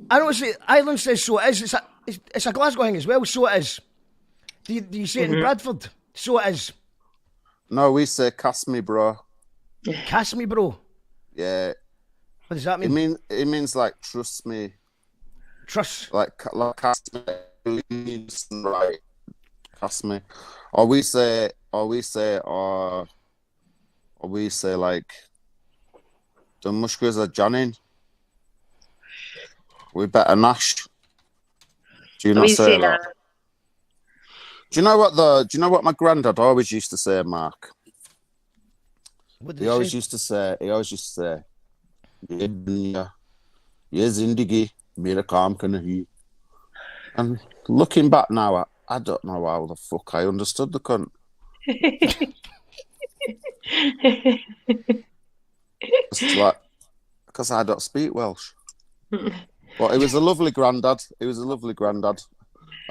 I don't say Ireland says so it is. It's a Glasgow thing as well, so it is. Do you say it in Bradford? So it is. No, we say "Cast me, bro." Cast me, bro. Yeah. What does that mean? It means like trust me. Trust. Like cast me. Right. Cast me. Or we say like the mushkers are Johnny. We better Nash. Do you not say that? Do you know what my granddad always used to say, Mark? He always used to say, "Ye zindagi, mera kaam nahi." And looking back now, I don't know how the fuck I understood the cunt. It's like, because I don't speak Welsh. But he was a lovely granddad.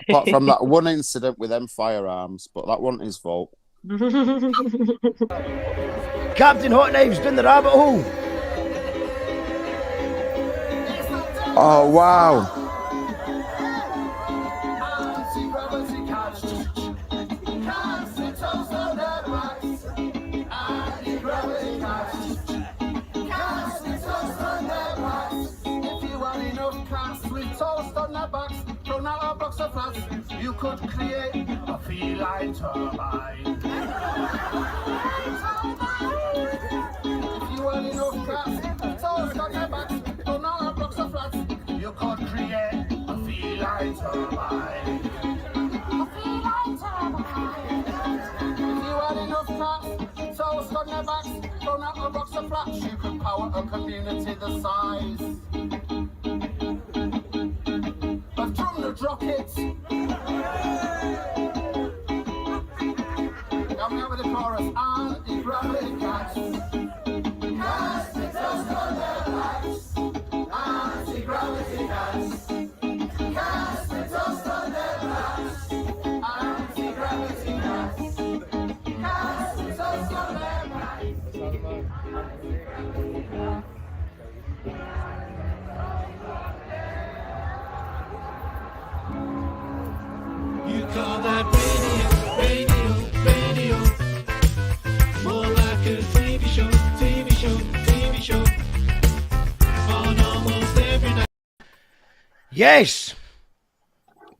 Apart from that one incident with them firearms, but that wasn't his fault. Captain Hotknives down the rabbit hole. Oh, wow. You could create a feline turbine. If you want enough cats, toast on their backs, don't know a box of flats. You could create a feline turbine. If you want enough cats, toast on their backs, don't know a box of flats. You could power a community the size of drummed rockets. Come here with the chorus. Anti-gravity cats. Cast the dust on their backs. Anti-gravity cats. Cast the dust on their backs. Anti-gravity Call that radio, radio, radio. More like a TV show, TV show, TV show. On almost every night. Yes!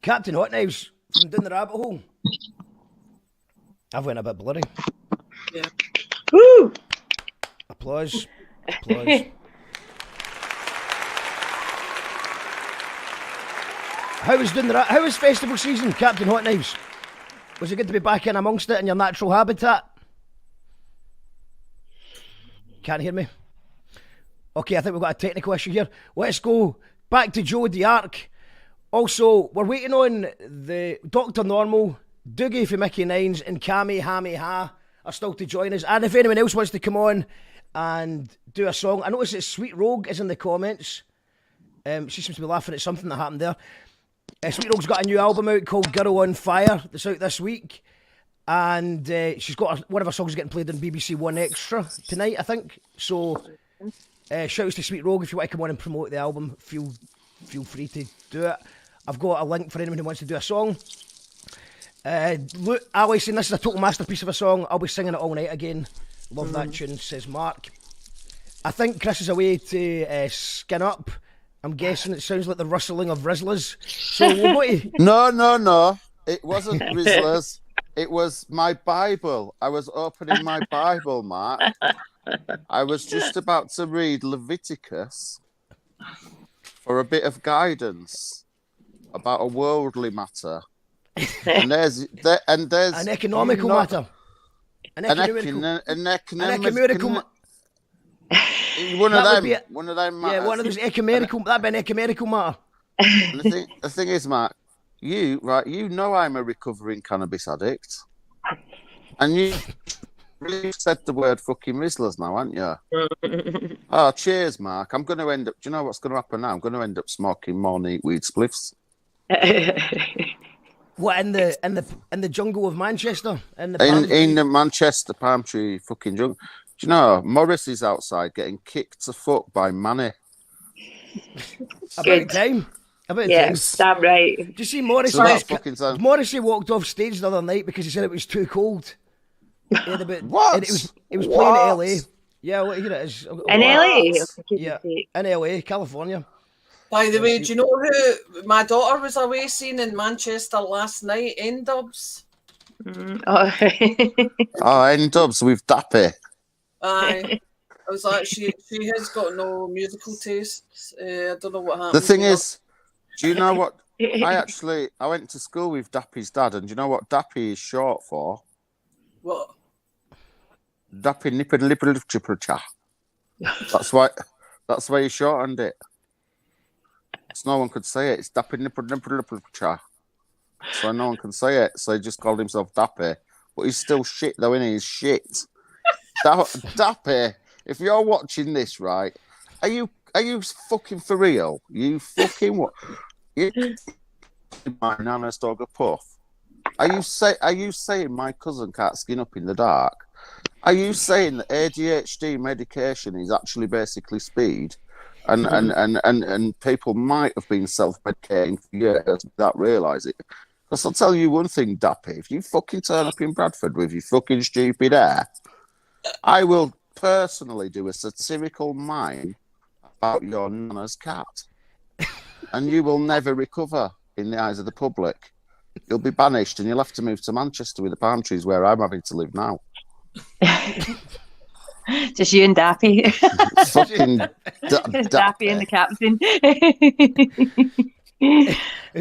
Captain Hotknives from Down the Rabbit Hole. I've went a bit blurry. Yeah. Woo! Applause. Applause. How was festival season, Captain Hotknives? Was it good to be back in amongst it in your natural habitat? Can't hear me? Okay, I think we've got a technical issue here. Let's go back to Joe D'Arc. Also, we're waiting on the Dr. Normal, Doogie from Mickey Nines, and Cammy Hammy Ha are still to join us. And if anyone else wants to come on and do a song, I notice that Sweet Rogue is in the comments. She seems to be laughing at something that happened there. Sweet Rogue's got a new album out called Girl on Fire that's out this week. And she's got one of her songs getting played on BBC One Extra tonight, I think. So, shouts to Sweet Rogue. If you want to come on and promote the album, feel free to do it. I've got a link for anyone who wants to do a song. Look, Ali saying this is a total masterpiece of a song. I'll be singing it all night again. Love that tune, says Mark. I think Chris is away to skin up. I'm guessing it sounds like the rustling of Rizzlers. So we'll go to... No. It wasn't Rizzlers. It was my Bible. I was opening my Bible, Mark. I was just about to read Leviticus for a bit of guidance about a worldly matter. And there's an economical matter. An ecumenical one of them. Matters. Yeah, one of those ecumenical. That'd be an ecumenical matter. And the thing is, Mark, you know I'm a recovering cannabis addict, and you really said the word fucking Rizzlers now, haven't you? Oh, cheers, Mark. I'm going to end up. Do you know what's going to happen now? I'm going to end up smoking more neat weed spliffs. What in the jungle of Manchester? In the Manchester palm tree fucking jungle. Do you know Morris is outside getting kicked to fuck by Manny? About time. Yes, damn right. Did you see Morrissey? So Morrissey walked off stage the other night because he said it was too cold. What? And it was playing at LA. Yeah, well, here it is. In LA? Yeah, in LA, California. By the way, do you know who my daughter was away seeing in Manchester last night? N-Dubs. N-Dubs with Dappy. Aye. I was like, she has got no musical tastes. I don't know what happened. The thing is, do you know what? I went to school with Dappy's dad, and do you know what Dappy is short for? What? Dappy Nipper Lipper Cha. That's why he shortened it. So no one could say it. It's Dappy Nipper Lipper Cha. So no one can say it. So he just called himself Dappy. But he's still shit though, isn't he? He's shit. Dappy, if you're watching this, right? Are you fucking for real? You fucking what? My nana's dog a puff. Are you saying my cousin can't skin up in the dark? Are you saying that ADHD medication is actually basically speed, and people might have been self-medicating for years without realise it? Because I'll tell you one thing, Dappy, if you fucking turn up in Bradford with your fucking stupid hair, I will personally do a satirical mime about your nana's cat, and you will never recover in the eyes of the public. You'll be banished, and you'll have to move to Manchester with the palm trees, where I'm having to live now. Just you and Dappy. Fucking Dappy and the captain.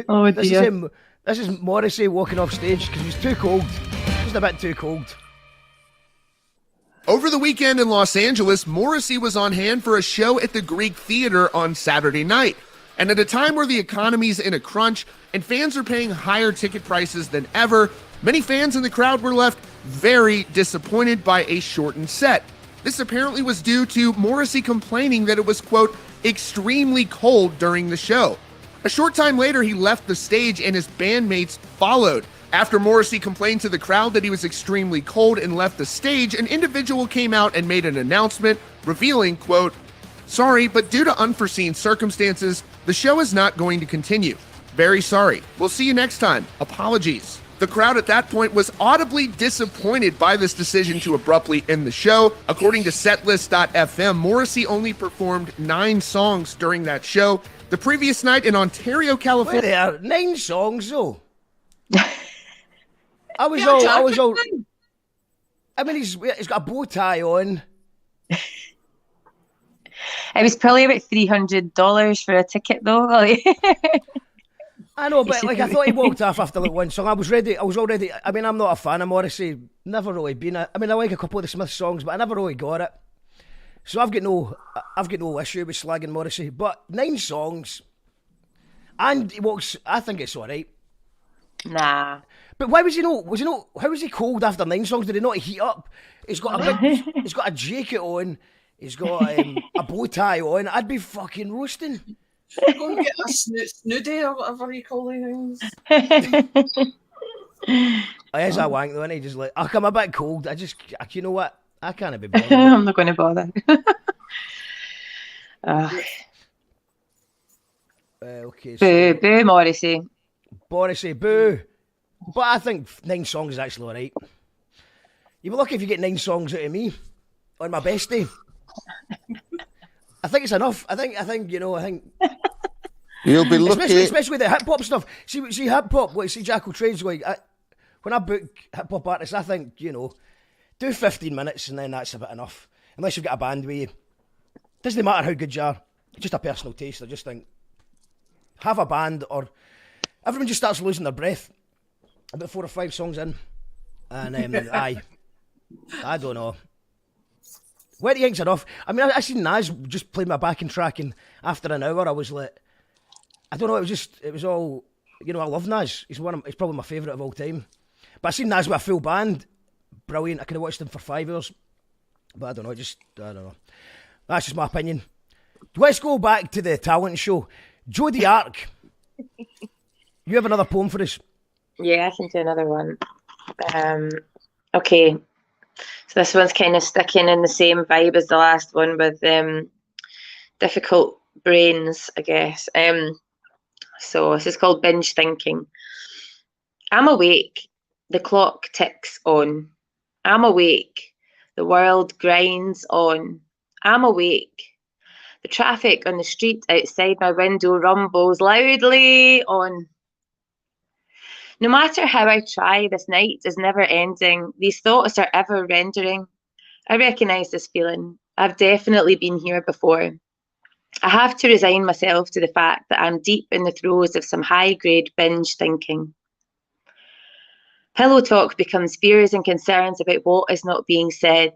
Oh dear. This is Morrissey walking off stage because he's too cold. Just a bit too cold. Over the weekend in Los Angeles, Morrissey was on hand for a show at the Greek Theater on Saturday night. And at a time where the economy's in a crunch and fans are paying higher ticket prices than ever, many fans in the crowd were left very disappointed by a shortened set. This apparently was due to Morrissey complaining that it was, quote, extremely cold during the show. A short time later, he left the stage and his bandmates followed. After Morrissey complained to the crowd that he was extremely cold and left the stage, an individual came out and made an announcement revealing, quote, sorry, but due to unforeseen circumstances, the show is not going to continue. Very sorry. We'll see you next time. Apologies. The crowd at that point was audibly disappointed by this decision to abruptly end the show. According to setlist.fm, Morrissey only performed 9 songs during that show. The previous night in Ontario, Wait California... there, 9 songs though. I was all. I mean, he's got a bow tie on. It was probably about $300 for a ticket, though. I know, but like I thought he walked off after like one song. I was already. I mean, I'm not a fan of Morrissey. Never really been. I mean, I like a couple of the Smiths songs, but I never really got it. So I've got no issue with slagging Morrissey. But 9 songs, and he walks. I think it's all right. Nah. But why was he not? How was he cold after 9 songs? Did he not heat up? He's got a jacket on. He's got a bow tie on. I'd be fucking roasting. Go and get a snoody or whatever you call these things. He's a wank though, and he just like, I'm a bit cold. You know what? I can't be bothered. I'm not going to bother. Okay. So, boo, Morrissey. Morrissey, boo. But I think 9 songs is actually alright. You'd be lucky if you get 9 songs out of me on my best day. I think it's enough. I think you'll be lucky, especially with the hip hop stuff. See hip hop. Like see Jackal Trades. Like when I book hip hop artists, I think do 15 minutes and then that's about enough. Unless you've got a band with you, doesn't matter how good you are. It's just a personal taste. I just think have a band or everyone just starts losing their breath about 4 or 5 songs in, and I don't know. Where do you think's enough? I mean, I seen Nas just play my backing track, and after an hour, I was like, I don't know. It was all, I love Nas. He's probably my favourite of all time. But I seen Nas with a full band, brilliant. I could have watched him for 5 hours, but I don't know. I don't know. That's just my opinion. Let's go back to the talent show. Jodie Ark, you have another poem for us? Yeah, I can do another one. Okay. So this one's kind of sticking in the same vibe as the last one with difficult brains, I guess. So this is called Binge Thinking. I'm awake. The clock ticks on. I'm awake. The world grinds on. I'm awake. The traffic on the street outside my window rumbles loudly on. No matter how I try, this night is never ending. These thoughts are ever rendering. I recognise this feeling. I've definitely been here before. I have to resign myself to the fact that I'm deep in the throes of some high-grade binge thinking. Pillow talk becomes fears and concerns about what is not being said.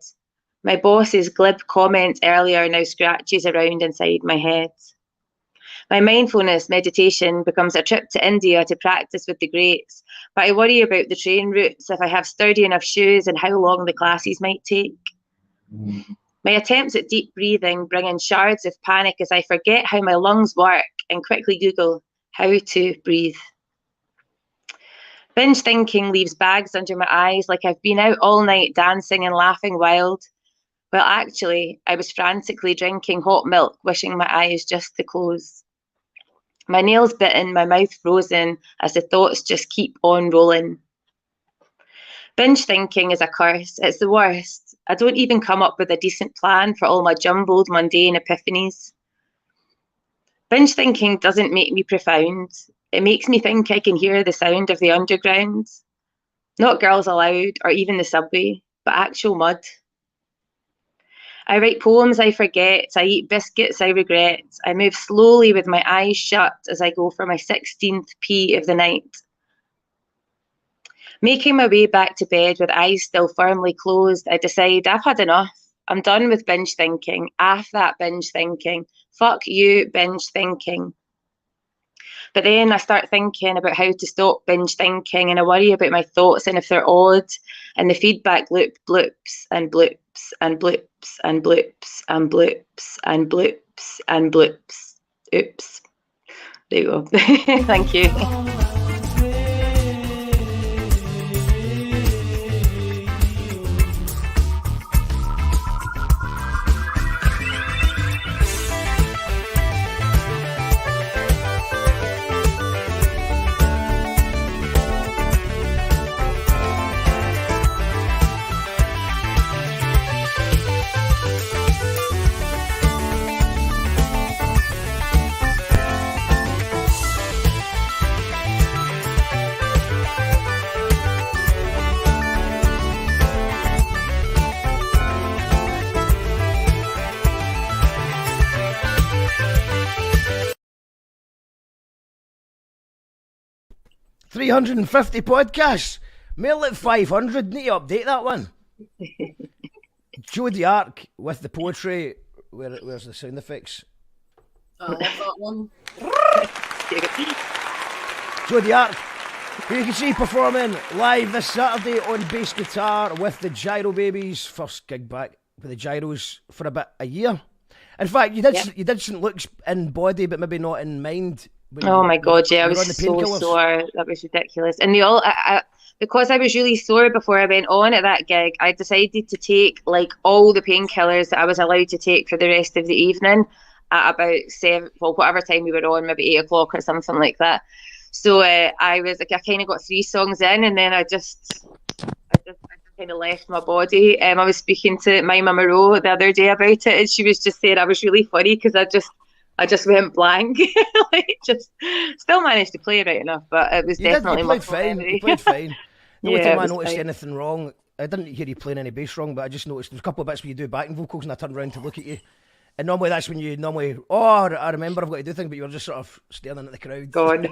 My boss's glib comment earlier now scratches around inside my head. My mindfulness meditation becomes a trip to India to practice with the greats, but I worry about the train routes, if I have sturdy enough shoes, and how long the classes might take. My attempts at deep breathing bring in shards of panic as I forget how my lungs work and quickly Google how to breathe. Binge thinking leaves bags under my eyes like I've been out all night dancing and laughing wild. Well, actually, I was frantically drinking hot milk, wishing my eyes just to close. My nails bitten, my mouth frozen, as the thoughts just keep on rolling. Binge thinking is a curse. It's the worst. I don't even come up with a decent plan for all my jumbled, mundane epiphanies. Binge thinking doesn't make me profound. It makes me think I can hear the sound of the underground. Not Girls Aloud or even the subway, but actual mud. I write poems I forget, I eat biscuits I regret, I move slowly with my eyes shut as I go for my 16th pee of the night. Making my way back to bed with eyes still firmly closed, I decide I've had enough. I'm done with binge thinking. Aff that binge thinking. Fuck you, binge thinking. But then I start thinking about how to stop binge thinking, and I worry about my thoughts and if they're odd, and the feedback loop bloops and bloops and bloops and bloops and bloops and bloops and bloops. Oops. There you go. Thank you. 350 podcasts. Mail at 500. Need to update that one. Joe D'Arc with the poetry. Where's the sound effects? I love that one. Joe D'Arc, who you can see performing live this Saturday on bass guitar with the Gyro Babies. First gig back with the Gyros for about a year. In fact, you did St. Luke's in body, but maybe not in mind. Oh my God, yeah, I was so sore. That was ridiculous. And they all, because I was really sore before I went on at that gig, I decided to take like all the painkillers that I was allowed to take for the rest of the evening at about 7, well, whatever time we were on, maybe 8 o'clock or something like that. So I kind of got 3 songs in, and then I just kind of left my body. I was speaking to my Mama Ro the other day about it, and she was just saying I was really funny because I just went blank. Like, just still managed to play right enough, but it was definitely you played fine. You played fine. The only Yeah, time I it was noticed fine. anything wrong, I didn't hear you playing any bass wrong, but I just noticed there's a couple of bits where you do backing vocals, and I turned around to look at you. And normally that's when you I remember I've got to do things, but you were just sort of staring at the crowd. God,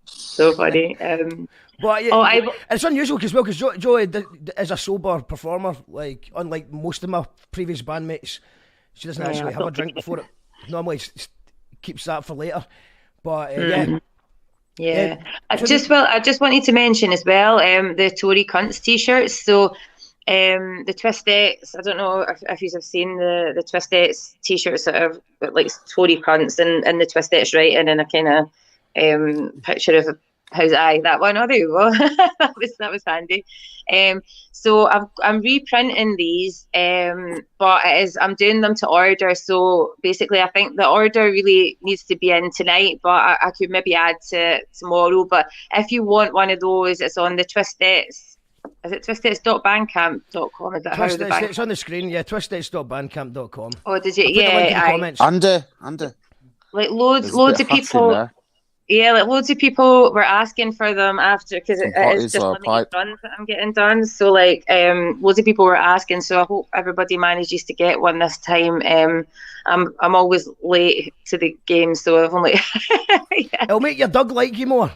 so funny. But it's unusual because Joe is a sober performer. Like, unlike most of my previous bandmates, she doesn't actually have a drink before it. Normally keeps that for later. But Yeah. I just wanted to mention as well the Tory Cunts t-shirts. So the Twistettes, I don't know if you have seen the Twistettes t-shirts that are like Tory Cunts and the Twistettes writing and a kind of picture of how's that one. Oh, there you go. that was handy. So I'm reprinting these, but I'm doing them to order. So basically, I think the order really needs to be in tonight, but I could maybe add to tomorrow. But if you want one of those, it's on the Twistettes. Is it twistettes.bandcamp.com? Is that how the It's on the screen, yeah, twistettes.bandcamp.com. Oh, did you? I'll put the link in the comments. Under. Like loads of people. Yeah, like loads of people were asking for them after, because it is just limited runs that I'm getting done. So like, loads of people were asking. So I hope everybody manages to get one this time. I'm always late to the game, so I've only. It'll make your dog like you more.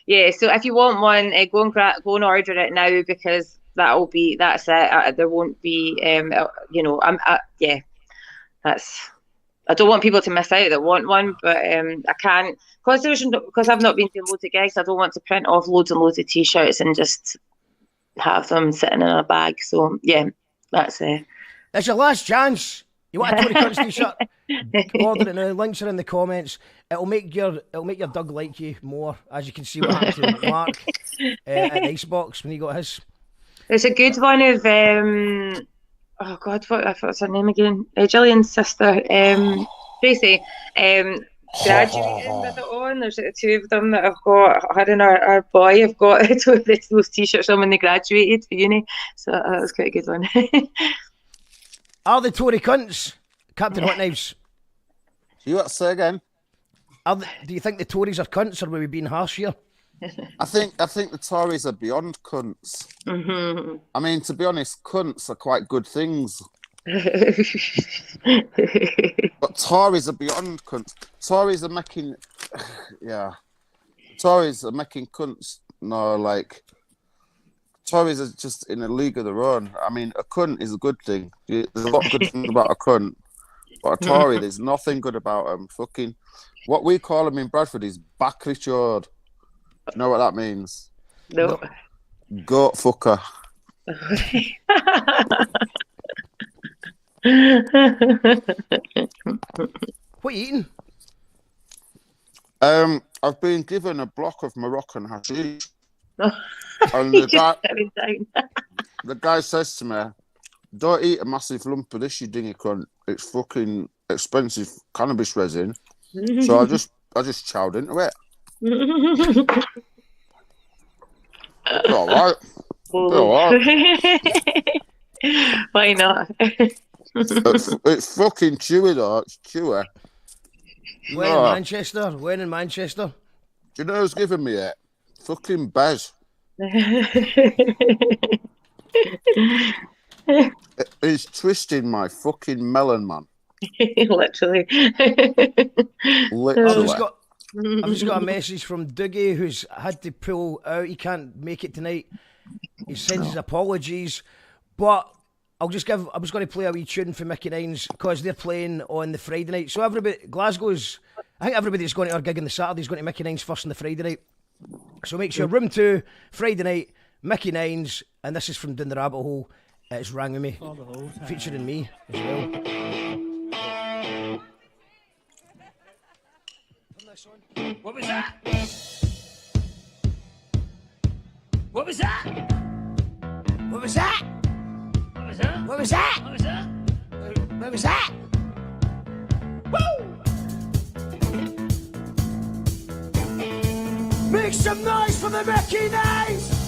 Yeah. So if you want one, go and order it now, because that's it. There won't be. That's. I don't want people to miss out that want one, but I can't, because I've not been to loads of gigs. I don't want to print off loads and loads of t-shirts and just have them sitting in a bag. So yeah, that's it. It's your last chance. You want a Tory Cunts t-shirt? Order it now. Links are in the comments. It'll make your dog like you more, as you can see what happened to Mark at Icebox when he got his. There's a good one of oh God, what's her name again? Gillian's sister, Tracy, graduating with it on. There's 2 of them that I've got. Her and our boy have got those t-shirts on when they graduated for uni. So that was quite a good one. Are the Tory Cunts, Captain Hotknives? You want to say again? Do you think the Tories are cunts, or were we being harsh here? I think the Tories are beyond cunts. Mm-hmm. I mean, to be honest, cunts are quite good things. But Tories are beyond cunts. Tories are making cunts. No, like, Tories are just in a league of their own. I mean, a cunt is a good thing. There's a lot of good things about a cunt. But a Tory, there's nothing good about them. Fucking, what we call them in Bradford is back Richard. Do you know what that means? No. Goat fucker. What are you eating? I've been given a block of Moroccan hashish. And the guy says to me, "Don't eat a massive lump of this, you dingy cunt. It's fucking expensive cannabis resin." So I just chowed into it. It's all right. Why not? It's fucking chewy though. It's chewy. When in Manchester? When in Manchester? Do you know who's giving me it? Fucking Bez. It's twisting my fucking melon, man. Literally. Oh, I've just got a message from Dougie, who's had to pull out. He can't make it tonight. He sends his apologies, but I was going to play a wee tune for Mickey Nines because they're playing on the Friday night. So Glasgow's, I think everybody that's going to our gig on the Saturday is going to Mickey Nines first on the Friday night. So make sure Room 2, Friday night, Mickey Nines, and this is from Down the Rabbit Hole. It's Rang With Me, featuring me as well. What was that? What was that? What was that? What was that? What was that? What was that? What was that? Woo! Make some noise for the Mickey Nines!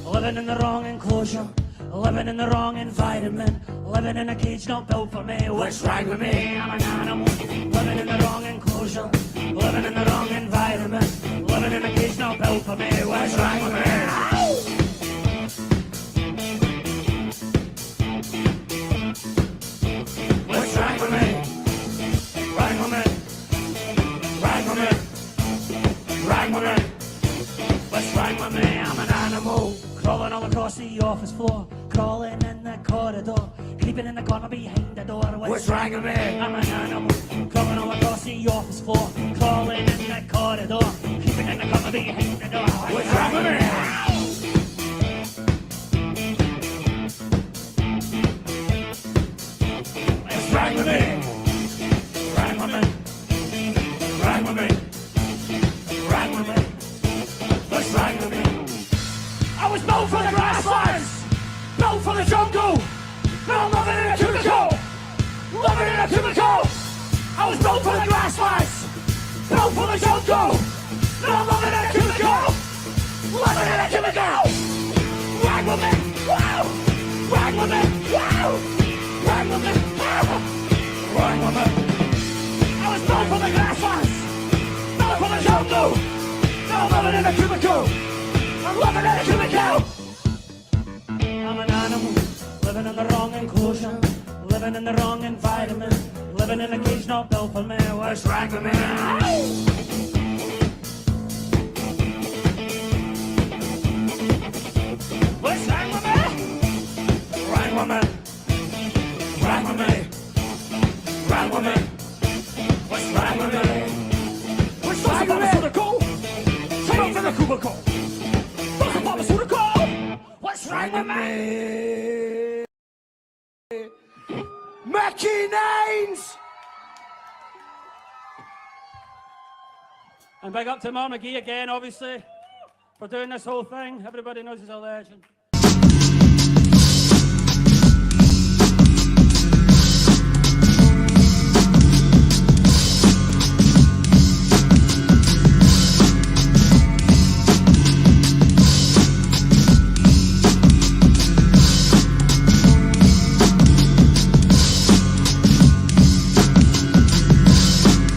Living in the wrong enclosure, living in the wrong environment, living in a cage not built for me. What's wrong with me? I'm an animal. Living in the wrong enclosure, living in the wrong environment, living in a cage not built for me. What's wrong with me? What's wrong with me? Wrong with me? Wrong with me? Wrong with me? What's wrong with me? I'm an animal. Crawling all across the office floor, crawling in the corridor, creeping in the corner behind the door. What's wrong with me? I'm an animal. Crawling all across the office floor, crawling in the corridor, creeping in the corner behind the door. What's wrong with me? What's wrong with me? Wrong with me? Wrong with me? Wrong with me? What's wrong with me? I was built for the grasslands, built for the jungle. Now I'm living in a cubicle, living in a cubicle. I was built for the grasslands, built for the jungle. Now I'm living in a cubicle, living in a cubicle. Rang with me, wow. Rang with me, wow. Rang with me, wow. Rang with me. I was built for the grasslands, built for the jungle. Now I'm living in a cubicle. I'm living in a cubicle. I'm an animal, living in the wrong enclosure, living in the wrong environment, living in a cage not built for me. What's wrong with me? What's wrong with me? Wrong with me? Wrong with me? Wrong with me? What's wrong with me? What's wrong with me? Take off in the cubicle. What's wrong with me? Mickey Nines! And big up to Mark McGee again, obviously, for doing this whole thing. Everybody knows he's a legend.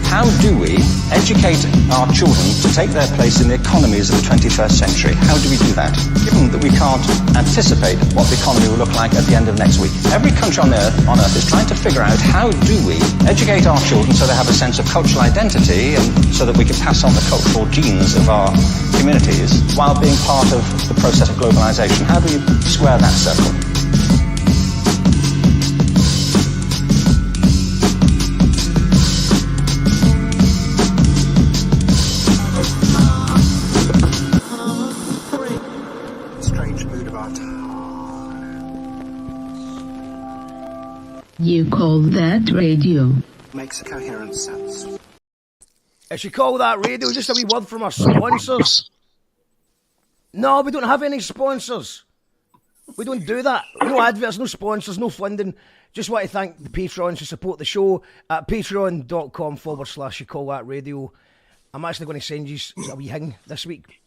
How do we educate our children to take their place in the economies of the 21st century? How do we do that, given that we can't anticipate what the economy will look like at the end of next week? Every country on Earth is trying to figure out how do we educate our children so they have a sense of cultural identity and so that we can pass on the cultural genes of our communities while being part of the process of globalization. How do we square that circle? You call that radio? Makes coherent sense. If you call that radio, just a wee word from our sponsors. No, we don't have any sponsors. We don't do that. No adverts, no sponsors, no funding. Just want to thank the patrons who support the show at patreon.com/you call that radio. I'm actually going to send you a wee hing this week.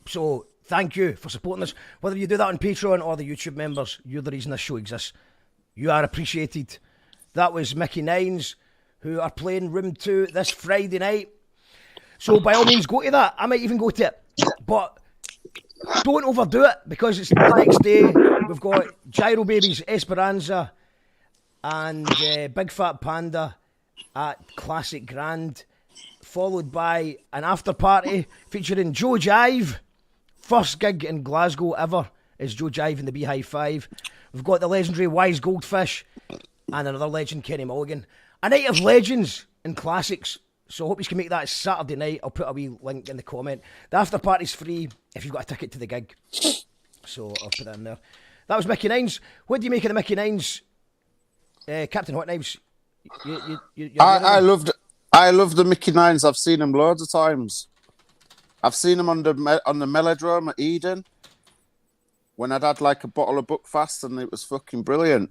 So thank you for supporting us. Whether you do that on Patreon or the YouTube members, you're the reason this show exists. You are appreciated. That was Mickey Nines, who are playing Room 2 this Friday night. So by all means, go to that. I might even go to it. But don't overdo it, because it's the next day. We've got Gyro Babies, Esperanza, and Big Fat Panda at Classic Grand, followed by an after party featuring Joe Jive. First gig in Glasgow ever is Joe Jive and the Beehive 5. We've got the legendary Wise Goldfish and another legend, Kenny Mulligan. A night of legends and classics. So I hope you can make that Saturday night. I'll put a wee link in the comment. The after party's free if you've got a ticket to the gig. So I'll put that in there. That was Mickey Nines. What do you make of the Mickey Nines, Captain Hotknives? I loved the Mickey Nines. I've seen them loads of times. I've seen them on the Melodrome at Eden when I'd had like a bottle of Buckfast, and it was fucking brilliant.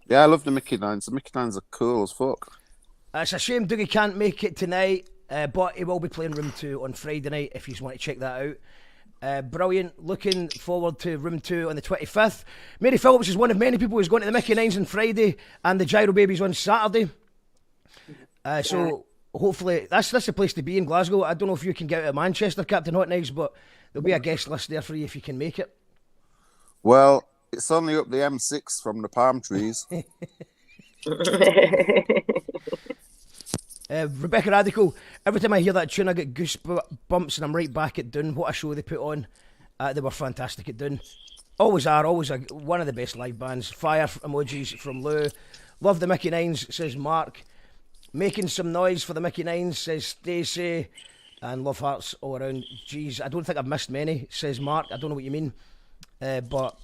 Yeah, I love the Mickey Nines. The Mickey Nines are cool as fuck. It's a shame Dougie can't make it tonight, but he will be playing Room 2 on Friday night if you want to check that out. Brilliant. Looking forward to Room 2 on the 25th. Mary Phillips is one of many people who's going to the Mickey Nines on Friday and the Gyro Babies on Saturday. So hopefully that's the place to be in Glasgow. I don't know if you can get out of Manchester, Captain Hotknives, but there'll be a guest list there for you if you can make it. Well, it's only up the M6 from the palm trees. Rebecca Radical, every time I hear that tune I get goosebumps, and I'm right back at Doon. What a show they put on. They were fantastic at Doon. Always are, one of the best live bands. Fire emojis from Lou. Love the Mickey Nines, says Mark. Making some noise for the Mickey Nines, says Stacey. And love hearts all around. Jeez, I don't think I've missed many, says Mark. I don't know what you mean. But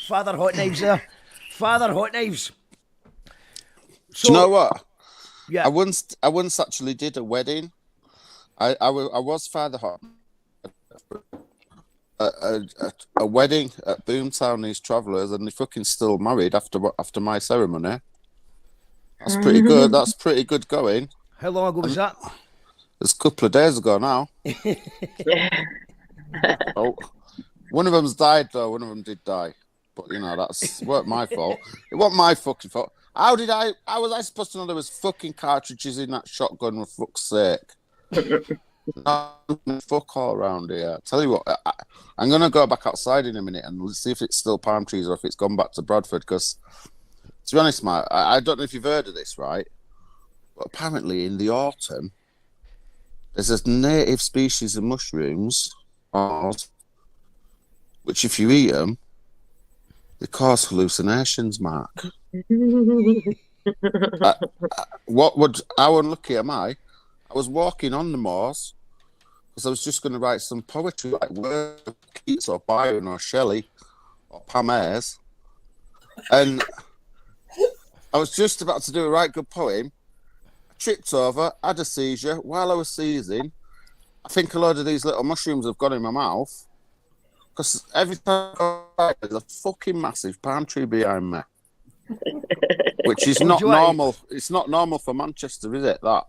Father Hotknives there. Father Hotknives. So, do you know what? Yeah. I once actually did a wedding. I was Father Hot. A wedding at Boomtown, these travellers, and they fucking still married after my ceremony. That's pretty good. That's pretty good going. How long ago was that? It's a couple of days ago now. Oh, one of them's died though. One of them did die, but you know that's weren't my fault. It wasn't my fucking fault. How was I supposed to know there was fucking cartridges in that shotgun, for fuck's sake? Fuck all around here. Tell you what, I'm going to go back outside in a minute and see if it's still palm trees or if it's gone back to Bradford, because, to be honest, Matt, I don't know if you've heard of this, right? But apparently in the autumn, there's a native species of mushrooms, which if you eat them, they cause hallucinations, Mark. How unlucky am I? I was walking on the moors because I was just going to write some poetry, like Keats or Byron or Shelley or Pam Ayres, and I was just about to do a right good poem. I tripped over, had a seizure. While I was seizing, I think a load of these little mushrooms have gone in my mouth, because every time I go back, there's a fucking massive palm tree behind me. Which is not normal. It's not normal for Manchester, is it? That.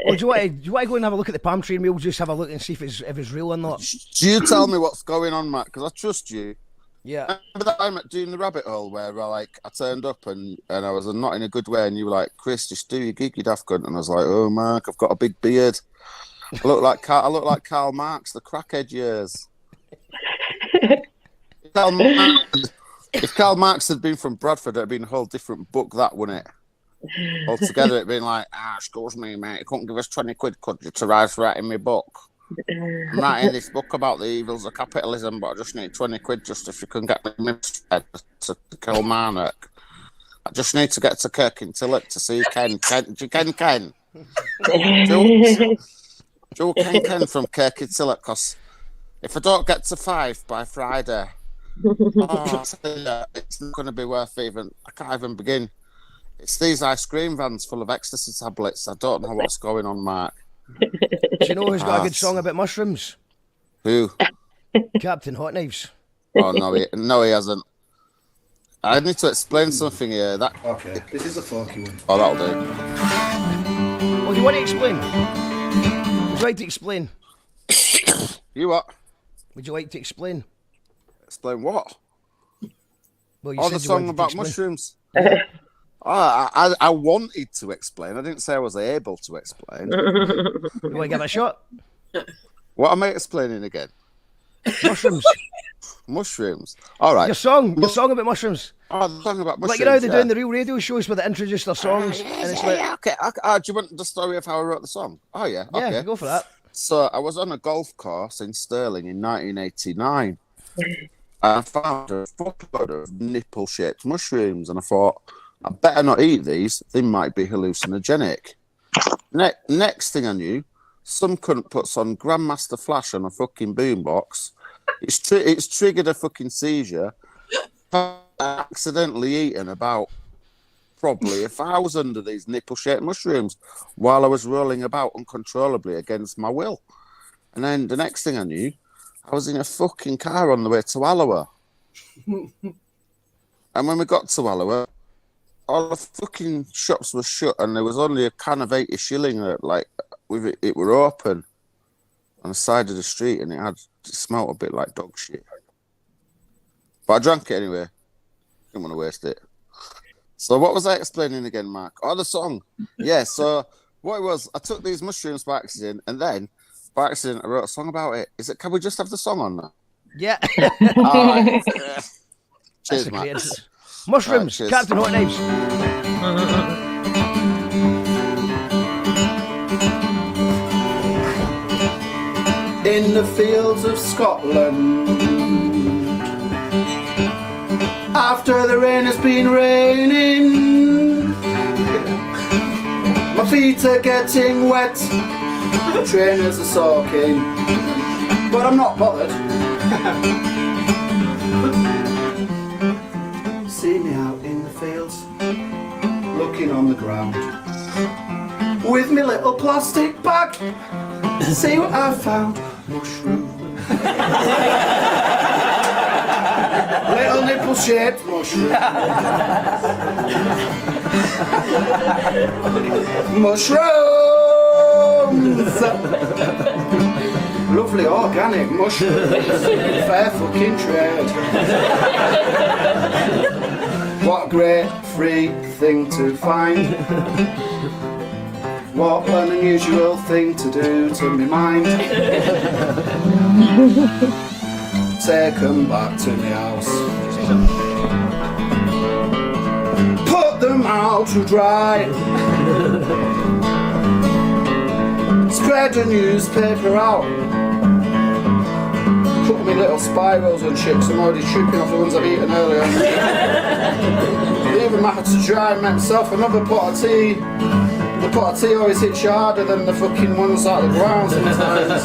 Oh, do you want to go and have a look at the palm tree, and we'll just have a look and see if it's real or not? Do you tell me what's going on, Matt? Because I trust you. Yeah. Remember that time at doing the rabbit hole where I turned up and I was not in a good way, and you were like, "Chris, just do your gig, you daft cunt," and I was like, "Oh, Mark, I've got a big beard. I look like Karl Marx, the crackhead years." If Karl Marx had been from Bradford, it'd been a whole different book, that, wouldn't it? Altogether, it'd been like, excuse me, mate, you couldn't give us 20 quid, could you, to write in my book? I'm writing this book about the evils of capitalism, but I just need 20 quid just if you can get me to Kilmarnock. I just need to get to Kirkintilloch to see Ken. Do you ken Ken? Joe Ken from Kirkintilloch, because if I don't get to 5 by Friday, it's not going to be worth even. I can't even begin. It's these ice cream vans full of ecstasy tablets. I don't know what's going on, Mark. Do you know who's got a good song about mushrooms? Who? Captain Hotknives. Oh no, he hasn't. I need to explain something here. Okay, this is a funky one. Oh, that'll do. Well, do you want to explain? Would you like to explain? You what? Would you like to explain? Explain what? Well, you oh, said the you song wanted to about explain. mushrooms. I wanted to explain. I didn't say I was able to explain. You want to give it a shot? What am I explaining again? Mushrooms. Mushrooms. All right. Your song about mushrooms. Oh, the song about mushrooms. Like, you know, they're doing the real radio shows where they introduce their songs. And it's like, Okay. Do you want the story of how I wrote the song? Oh, yeah. yeah, Okay. go for that. So I was on a golf course in Stirling in 1989. I found a fuckload of nipple-shaped mushrooms, and I thought, I better not eat these. They might be hallucinogenic. Next thing I knew, some cunt puts on Grandmaster Flash on a fucking boombox. It's triggered a fucking seizure. I accidentally eaten about probably 1,000 of these nipple-shaped mushrooms while I was rolling about uncontrollably against my will. And then the next thing I knew, I was in a fucking car on the way to Alloa. And when we got to Alloa, all the fucking shops were shut and there was only a can of 80 shilling that, like, with it were open on the side of the street, and it smelled a bit like dog shit. But I drank it anyway. Didn't want to waste it. So what was I explaining again, Mark? Oh, the song. Yeah, so what it was, I took these mushrooms by accident, and then by accident I wrote a song about it. Can we just have the song on now? Yeah. All right. Cheers, Mark. Mushrooms, Right, Captain Hotknives. In the fields of Scotland, after the rain has been raining, my feet are getting wet, trainers are soaking, but I'm not bothered. See me out in the fields, looking on the ground, with me little plastic bag. See what I found? Mushroom. Little nipple-shaped mushroom. Mushrooms. Lovely organic mushrooms. Fair fucking trade. What a great free thing to find. What an unusual thing to do to me mind. Take 'em back to me house. Put them out to dry. Spread a newspaper out. Put me little spirals on shit, 'cause I'm already tripping off the ones I've eaten earlier. Leave them out to dry and make myself another pot of tea. The pot of tea always hits you harder than the fucking ones out of the ground sometimes.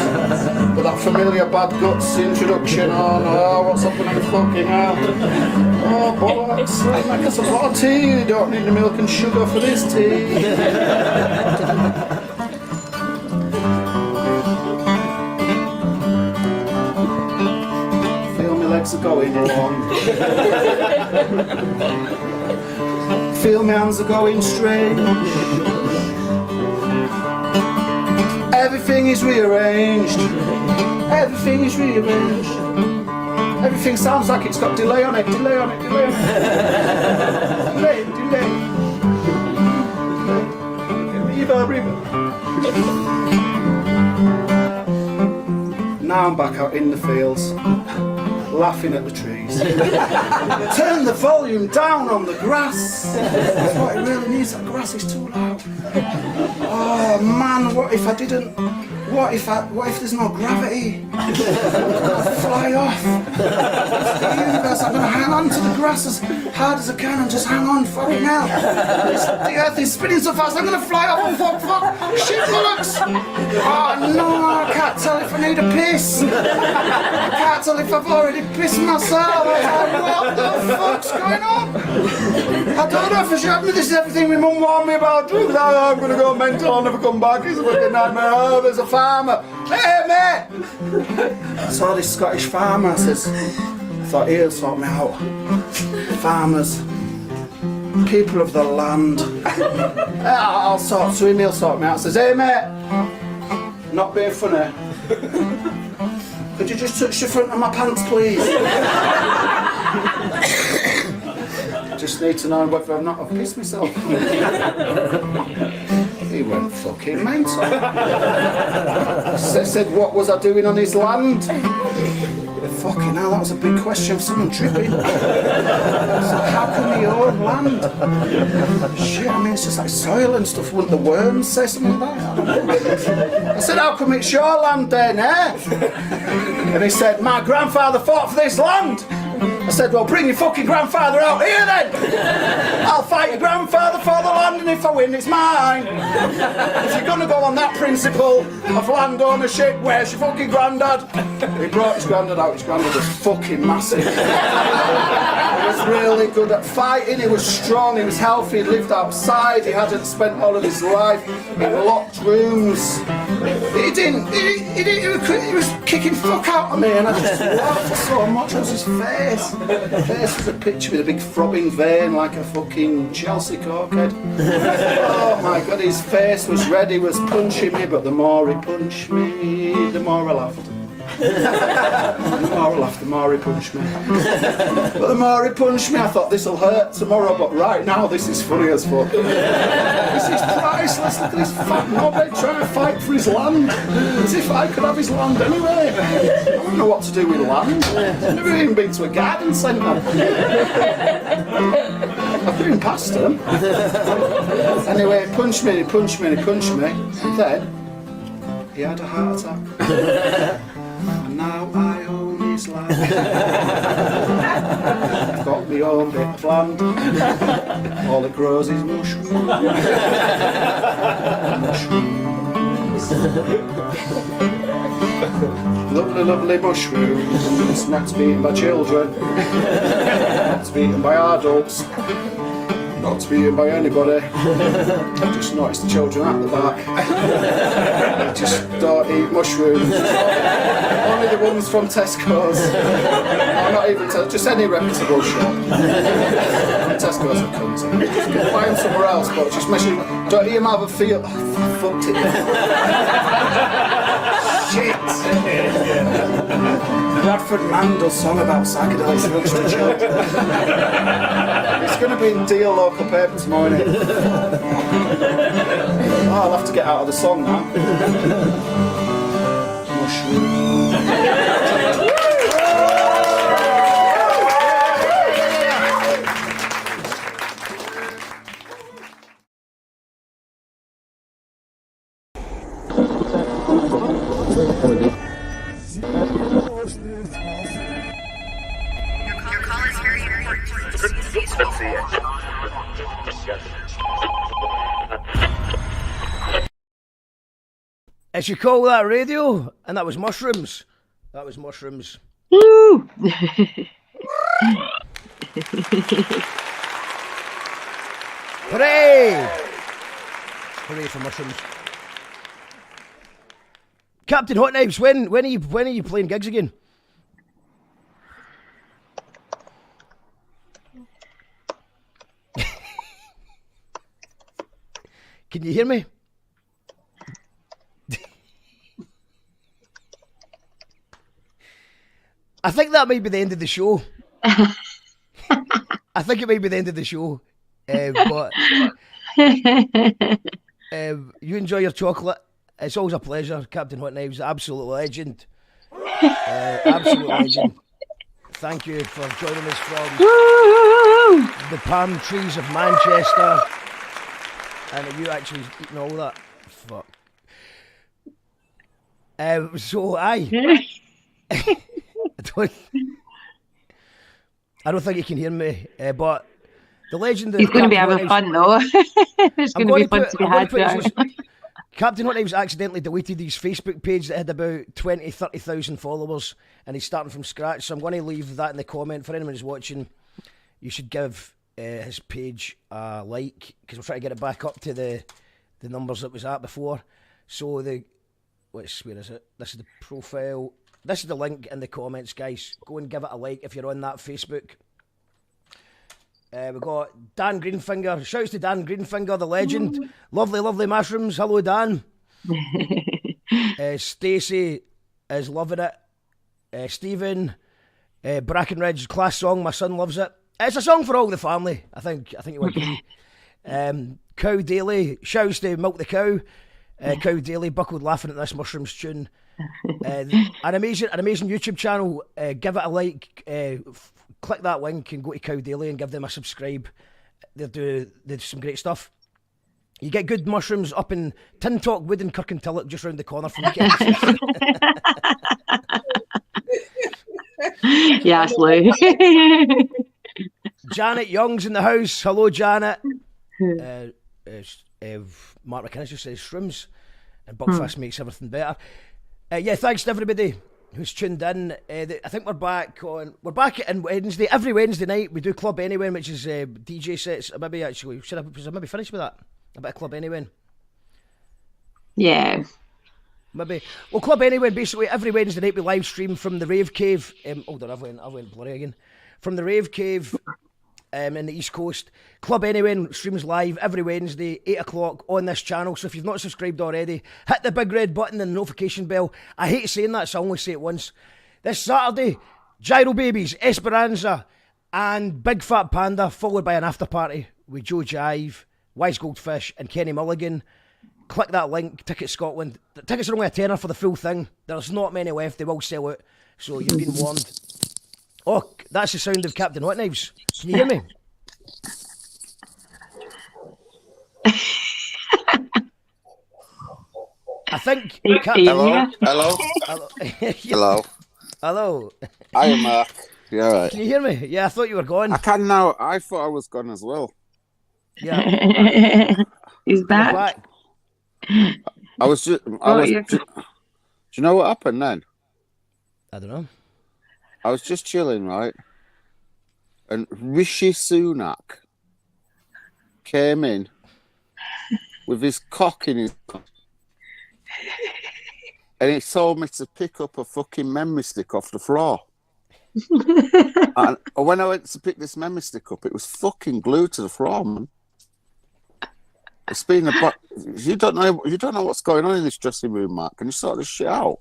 But that familiar bad guts introduction on, oh, what's happening fucking hell? Oh, bollocks, make us a pot of tea. You don't need the milk and sugar for this tea. Feel my legs are going along. Feel my hands are going straight. Everything is rearranged. Everything is rearranged. Everything sounds like it's got delay on it. Delay on it. Delay on it. Delay. Delay. Reverb. Now I'm back out in the fields, laughing at the trees. Turn the volume down on the grass. That's what it really needs. That grass is too loud. Oh man, what if I didn't? What if there's no gravity? I'll fly off. The universe, I'm gonna hang on to the grass as hard as I can and just hang on for it now. The earth is spinning so fast, I'm gonna fly off and fuck. Shit bollocks! Oh no, I can't tell if I need a piss. I can't tell if I've already pissed myself. What the fuck's going on? I don't know if I should have me. This is everything my mum warned me about. I'm gonna go mental, I'll never come back. It's a fucking nightmare. Oh, there's a farmer. Hey mate! I saw this Scottish farmer. I says, I thought he'll sort me out. Farmers, people of the land. I'll sort to him, he'll sort me out. I says, hey mate, not being funny. Could you just touch the front of my pants, please? just need to know whether I've not pissed myself. He went fucking mental. Said, what was I doing on his land? Fucking hell, that was a big question for someone tripping. So how come he own land? Shit, I mean, it's just like soil and stuff. Wouldn't the worms say something like that? I said, how come it's your land then, eh? And he said, my grandfather fought for this land. I said, well, bring your fucking grandfather out here then. I'll fight your grandfather for the land, and if I win, it's mine. If you're going to go on that principle of land ownership, where's your fucking granddad? He brought his granddad out. His granddad was fucking massive. He was really good at fighting. He was strong. He was healthy. He lived outside. He hadn't spent all of his life in locked rooms. He was kicking fuck out of me, and I just laughed so much. It was his face. His face was a picture with a big throbbing vein like a fucking Chelsea cokehead. Oh my god, his face was red. He was punching me, but the more he punched me, the more I laughed. The more I laughed, the more he punched me. But the more he punched me, I thought this'll hurt tomorrow, but right now this is funny as fuck. This is priceless. Look at this fat knobhead trying to fight for his land. As if I could have his land anyway. I don't know what to do with land. I've never even been to a garden centre. I've been past them. Anyway, he punched me and he punched me and he punched me. And then he had a heart attack. And now I own his land. I've got my own bit of land. All it grows is mushrooms. Lovely, lovely mushrooms. Not to be eaten by children. Not to be eaten by adults. Not to be eaten by anybody. I've just noticed the children at the back. They just don't eat mushrooms. Only the ones from Tesco's. Or not even just any reputable shop. Tesco's are cunts. Just go buy them somewhere else, but just make sure don't eat them have a feel. Oh, I fucked it. Shit. Bradford Mandel's song about psychedelics amongst the children. It's going to be in Deal local paper tomorrow night. Oh, I'll have to get out of the song now. Mushroom. As you call that radio, and that was mushrooms. That was mushrooms. Woo! Hooray! Hooray for mushrooms. Captain Hotknives, when are you playing gigs again? Can you hear me? I think that might be the end of the show. I think it might be the end of the show. But you enjoy your chocolate. It's always a pleasure, Captain Hotknives. Absolute legend. Absolute legend. Thank you for joining us from the palm trees of Manchester. And are you actually eating all that? Fuck. So, aye. I don't think you can hear me, but the legend. He's going to be having fun though. It's going to be fun to be had. Captain Hotknives accidentally deleted his Facebook page that had about 30,000 followers, and he's starting from scratch. So I'm going to leave that in the comment for anyone who's watching. You should give his page a like, because we're trying to get it back up to the numbers it was at before. So where is it? This is the profile. This is the link in the comments, guys. Go and give it a like if you're on that Facebook. We've got Dan Greenfinger. Shouts to Dan Greenfinger, the legend. Lovely, lovely mushrooms. Hello, Dan. Stacey is loving it. Stephen, Brackenridge, class song. My son loves it. It's a song for all the family. I think you would agree. Cow Daily, shouts to Milk the Cow. Cow Daily buckled laughing at this Mushrooms tune. An amazing YouTube channel. Give it a like. Click that link and go to Cow Daily and give them a subscribe. They do some great stuff. You get good mushrooms up in Tintock Wood and Kirkintilloch, just round the corner from the Yes, Lou. Janet Young's in the house. Hello, Janet. Mark McInnes just says shrooms, and Buckfast makes everything better. Yeah, thanks to everybody who's tuned in. I think we're back on Wednesday. Every Wednesday night we do Club Anyway, which is DJ sets. Maybe actually should I maybe finish with that? A bit of Club Anyway. Yeah. Maybe. Well, Club Anyway, basically every Wednesday night we live stream from the Rave Cave. Hold on, I went blurry again. From the Rave Cave in the East Coast. Club Anyway streams live every Wednesday, 8 o'clock on this channel. So if you've not subscribed already, hit the big red button and the notification bell. I hate saying that, so I only say it once. This Saturday, Gyro Babies, Esperanza, and Big Fat Panda, followed by an after party with Joe Jive, Wise Goldfish, and Kenny Mulligan. Click that link, Ticket Scotland. The tickets are only a tenner for the full thing. There's not many left, they will sell out, so you've been warned. Oh, that's the sound of Captain Hotknives. Can you hear me? I think. Hello. Hello. Hi, Mark. You all right? Can you hear me? Yeah, I thought you were gone. I can now. I thought I was gone as well. Yeah. He's back. I was just. Do you know what happened then? I don't know. I was just chilling, right? And Rishi Sunak came in with his cock in his mouth. And he told me to pick up a fucking memory stick off the floor. And when I went to pick this memory stick up, it was fucking glued to the floor, man. It's been about. You don't know what's going on in this dressing room, Mark. Can you sort this shit out?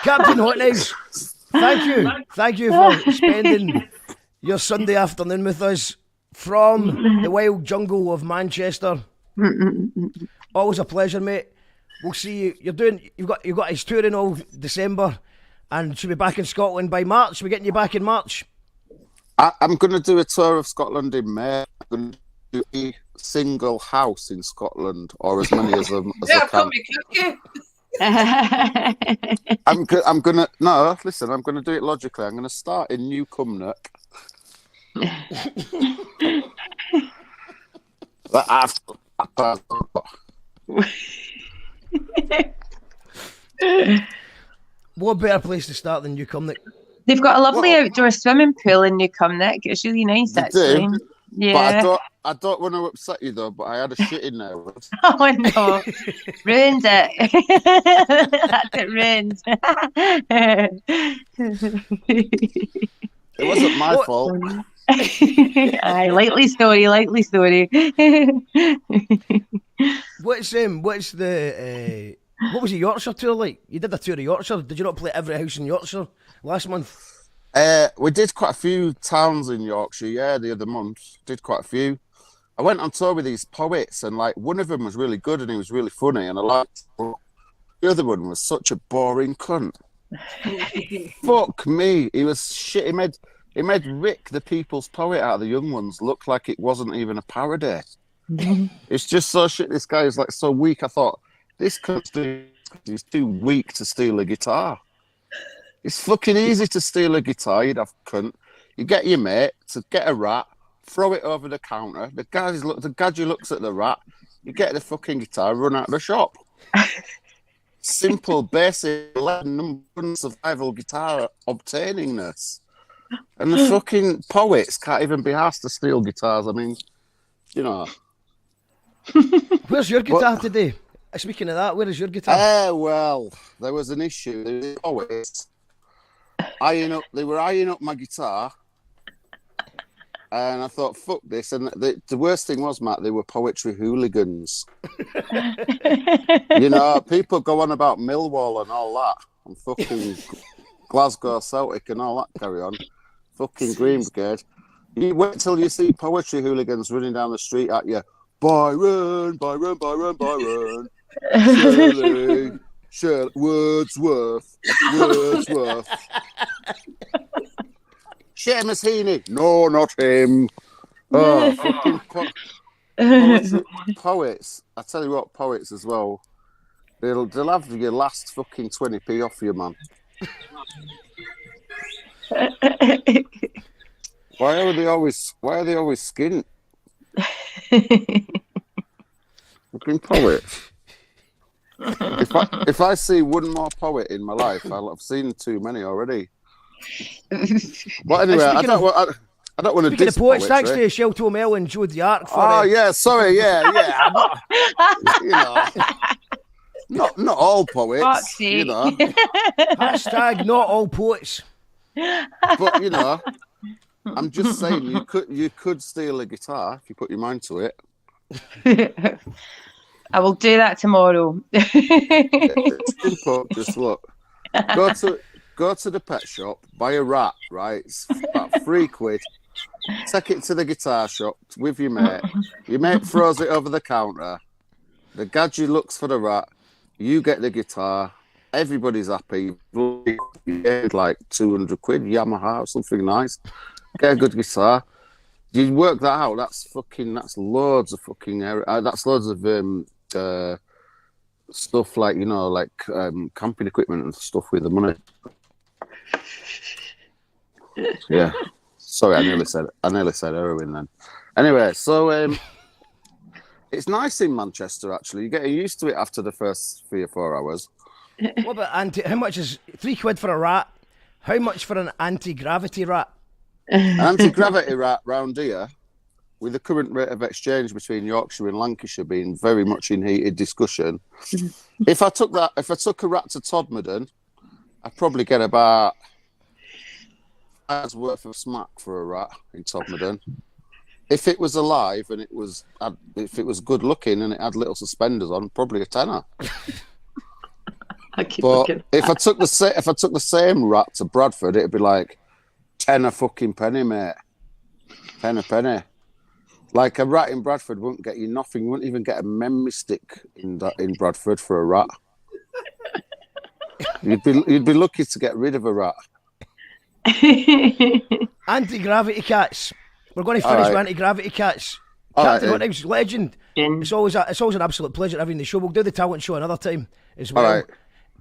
Captain Hotknives, thank you for spending your Sunday afternoon with us from the wild jungle of Manchester. Always a pleasure, mate. We'll see you. You've got his tour in all December, and should be back in Scotland by March. We're getting you back in March. I'm going to do a tour of Scotland in May. I'm going to do a single house in Scotland, or as many as I can. I'm gonna do it logically. I'm gonna start in Newcomnock. What better place to start than Newcomnock? They've got a lovely outdoor swimming pool in Newcomnock. It's really nice, actually. Yeah. But I don't want to upset you though, but I had a shit in there. Oh no. Ruined it. That's it, ruined. It wasn't my fault. Aye, likely story. What was the Yorkshire tour like? You did a tour of Yorkshire. Did you not play every house in Yorkshire last month? We did quite a few towns in Yorkshire, the other month. Did quite a few. I went on tour with these poets, and like one of them was really good and he was really funny, and I liked it. The other one was such a boring cunt. Fuck me. He was shit. He made Rick, the people's poet, out of the young ones, look like it wasn't even a parody. It's just so shit. This guy is like so weak. I thought, this cunt is too weak to steal a guitar. It's fucking easy to steal a guitar, you'd have cunt. You get your mate to get a rat, throw it over the counter. The gadget looks at the rat. You get the fucking guitar, run out of the shop. Simple, basic 11 number one survival guitar obtaining this. And the fucking poets can't even be asked to steal guitars. I mean, you know. Where's your guitar today? Speaking of that, where is your guitar? Well, there was an issue. The poets they were eyeing up my guitar, and I thought, fuck this. And the worst thing was, Matt, they were poetry hooligans. You know, people go on about Millwall and all that. I'm fucking Glasgow Celtic and all that carry on. Fucking Green Brigade. You wait till you see poetry hooligans running down the street at you. Byron, Byron, Byron, Byron. Shirley, Wordsworth. Seamus Heaney. No, not him. Oh, fucking poets. I tell you what, poets as well. They'll have your last fucking 20p off you, man. Why are they always skint? Fucking poets. If I see one more poet in my life, I'll have seen too many already. But anyway, I don't want to Speaking diss of poets, thanks poetry. to Shel Tomel and Joe D'Arc for Oh yeah, sorry, yeah. I'm not, you know, not all poets, Fuck's you sake. know. hashtag not all poets. But you know, I'm just saying you could steal a guitar if you put your mind to it. I will do that tomorrow. It's simple. Just look. Go to the pet shop, buy a rat, right? It's about £3. Take it to the guitar shop with your mate. Your mate throws it over the counter. The gadget looks for the rat. You get the guitar. Everybody's happy. You get like £200, Yamaha or something nice. Get a good guitar. You work that out. That's loads of fucking. That's loads of stuff like camping equipment and stuff with the money. Yeah. Sorry, I nearly said heroin then. Anyway, so it's nice in Manchester actually. You're getting used to it after the first 3 or 4 hours. What about how much is £3 for a rat? How much for an anti-gravity rat? Anti-gravity rat round here, with the current rate of exchange between Yorkshire and Lancashire being very much in heated discussion. If I took a rat to Todmorden, I'd probably get about £5 worth of smack for a rat in Todmorden. If it was alive and if it was good looking and it had little suspenders on, probably a tenner. But if I took the same rat to Bradford, it'd be like 10 a fucking penny, mate. 10 a penny. Like a rat in Bradford wouldn't get you nothing. You wouldn't even get a memory stick in Bradford for a rat. You'd be lucky to get rid of a rat. Anti-gravity cats. We're going to finish with anti-gravity cats. Captain Hotknives, legend. It's always an absolute pleasure having the show. We'll do the talent show another time as well. All right.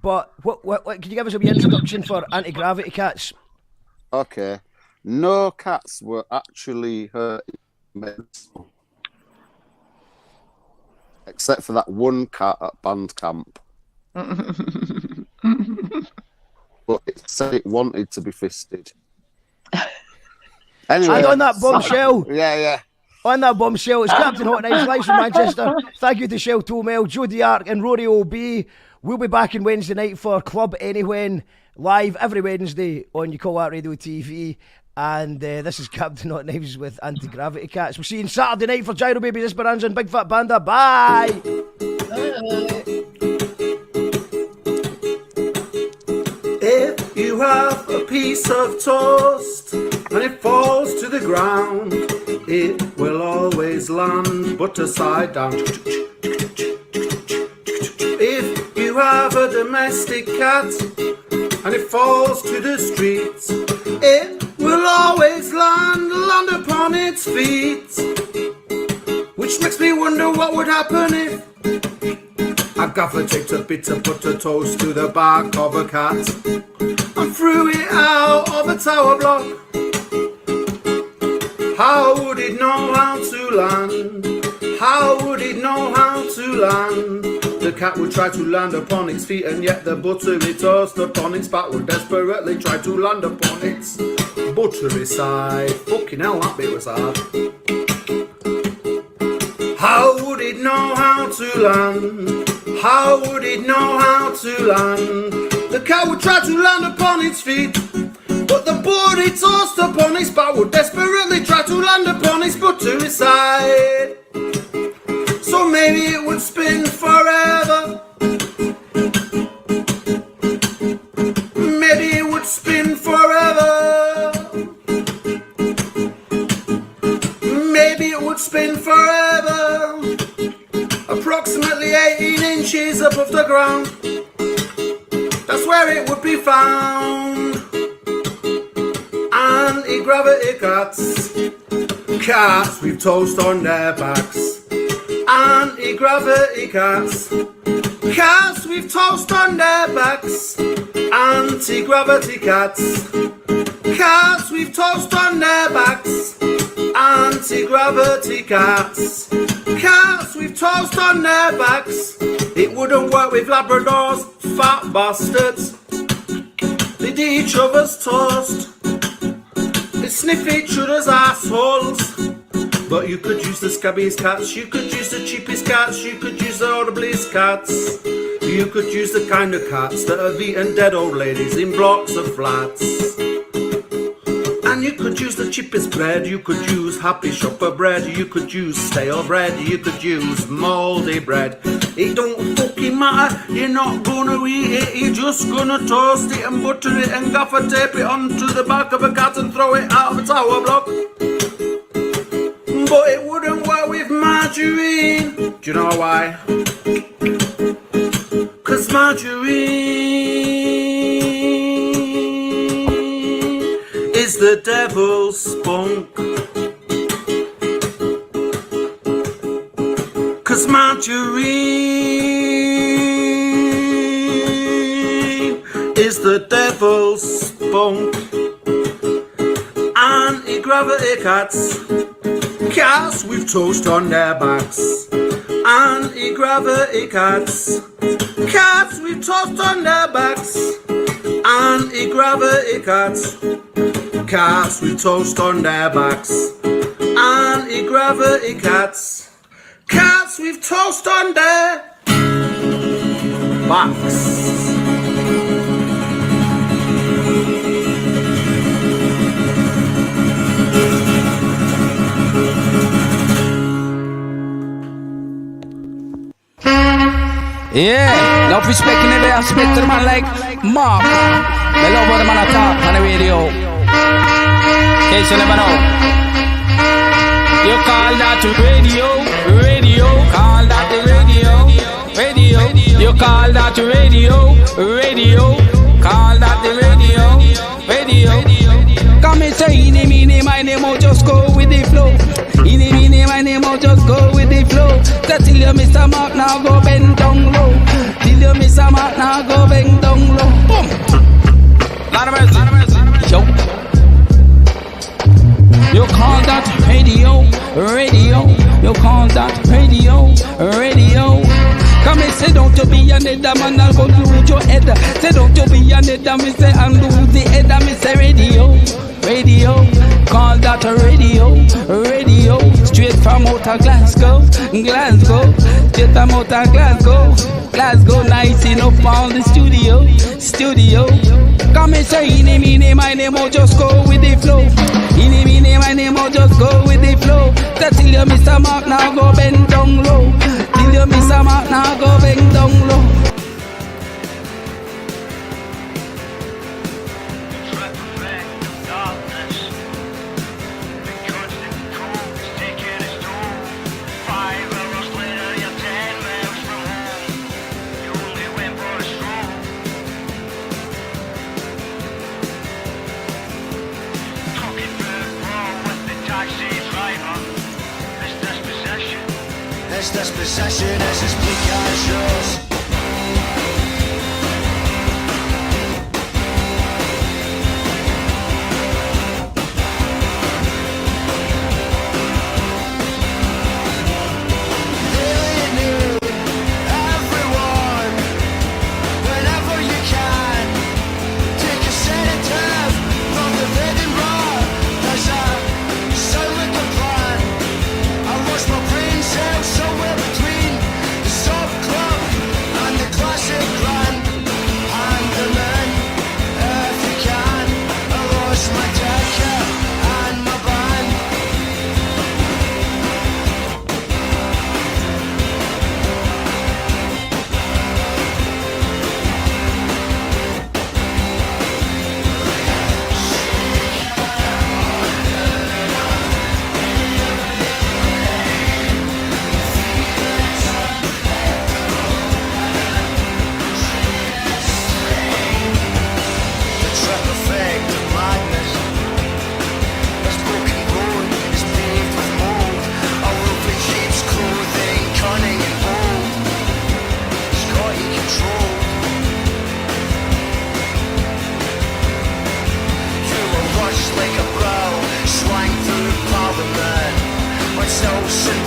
But what can you give us a wee introduction for anti-gravity cats? Okay. No cats were actually hurt, except for that one cat at band camp. But it said it wanted to be fisted. Anyway, And on that bombshell, yeah. On that bombshell, it's Captain Hotknives live from Manchester. Thank you to Shel Tomel, Joe D'Arc and Rory O.B. We'll be back on Wednesday night for Club Anywhen, live every Wednesday on You Call That Radio TV. And this is Captain Hotknives with Anti-Gravity Cats. We'll see you on Saturday night for Gyro Babies, Esperanza and Big Fat Panda. Bye! If you have a piece of toast and it falls to the ground, it will always land butter side down. If you have a domestic cat and it falls to the streets, it will always land upon its feet. Which makes me wonder what would happen if a gaffer takes a bit of butter toast to the back of a cat and threw it out of a tower block. How would it know how to land? How would it know how to land? The cat would try to land upon its feet, and yet the buttery toast upon its back would desperately try to land upon its buttery side. Fucking hell, that bit was hard. How would it know how to land? How would it know how to land? The cat would try to land upon its feet, but the buttery toast upon its back would desperately try to land upon its buttery side. So maybe it would spin forever. Maybe it would spin we found anti-gravity cats. Cats with toast on their backs. Anti-gravity cats. Cats with toast on their backs. Anti-gravity cats. Cats with toast on their backs. Anti-gravity cats. Cats with toast on their backs. It wouldn't work with Labradors, fat bastards. They did each other's toast. They sniff each other's assholes. But you could use the scabbiest cats, you could use the cheapest cats, you could use the horriblest cats. You could use the kind of cats that have eaten dead old ladies in blocks of flats. And you could use the cheapest bread, you could use happy shopper bread, you could use stale bread, you could use mouldy bread. It don't fucking matter, you're not gonna eat it, you're just gonna toast it and butter it and gaffer tape it onto the back of a cat and throw it out of a tower block. But it wouldn't work with margarine. Do you know why? 'Cause margarine is the devil's spunk. 'Cause margarine is the devil's spunk. Anti-gravity cats. Cats with toast on their backs. Anti-gravity cats. Cats with toast on their backs. Anti-gravity cats. Cats with toast on their backs. Anti-gravity cats. Cats with toast on their backs. Yeah, enough respect in the day. I respect to the man like Mark. They love how the man talk on the radio. In case you never know. You call that radio, radio. Call that the radio, radio. You call that radio, radio. Call that the radio, radio. Come and say, eeny, meeny, miny, mo, just go with the flow. Eeny, meeny, miny, mo, just go with the flow. So till you miss a mark, now go bend down low. Till you miss a mark, now go bend down low. Boom. Lot of mercy. Yo. You call that radio, radio. You call that radio, radio. Come and say don't you be another man, I'll go lose your head. Say don't you be another me say and lose the head. Me say radio, radio. Call that a radio, radio. Straight from out of Glasgow, Glasgow. Straight from out of Glasgow, Glasgow. Nice enough for the studio, studio. Come and say eeny, meeny, miny, mo, just go with the flow. Eeny, meeny, miny, mo, just go with the flow. So till you miss a mark, now go bend down low. Till you miss a mark, now go bend down low. It's dispossession as his bleak eyes shows. social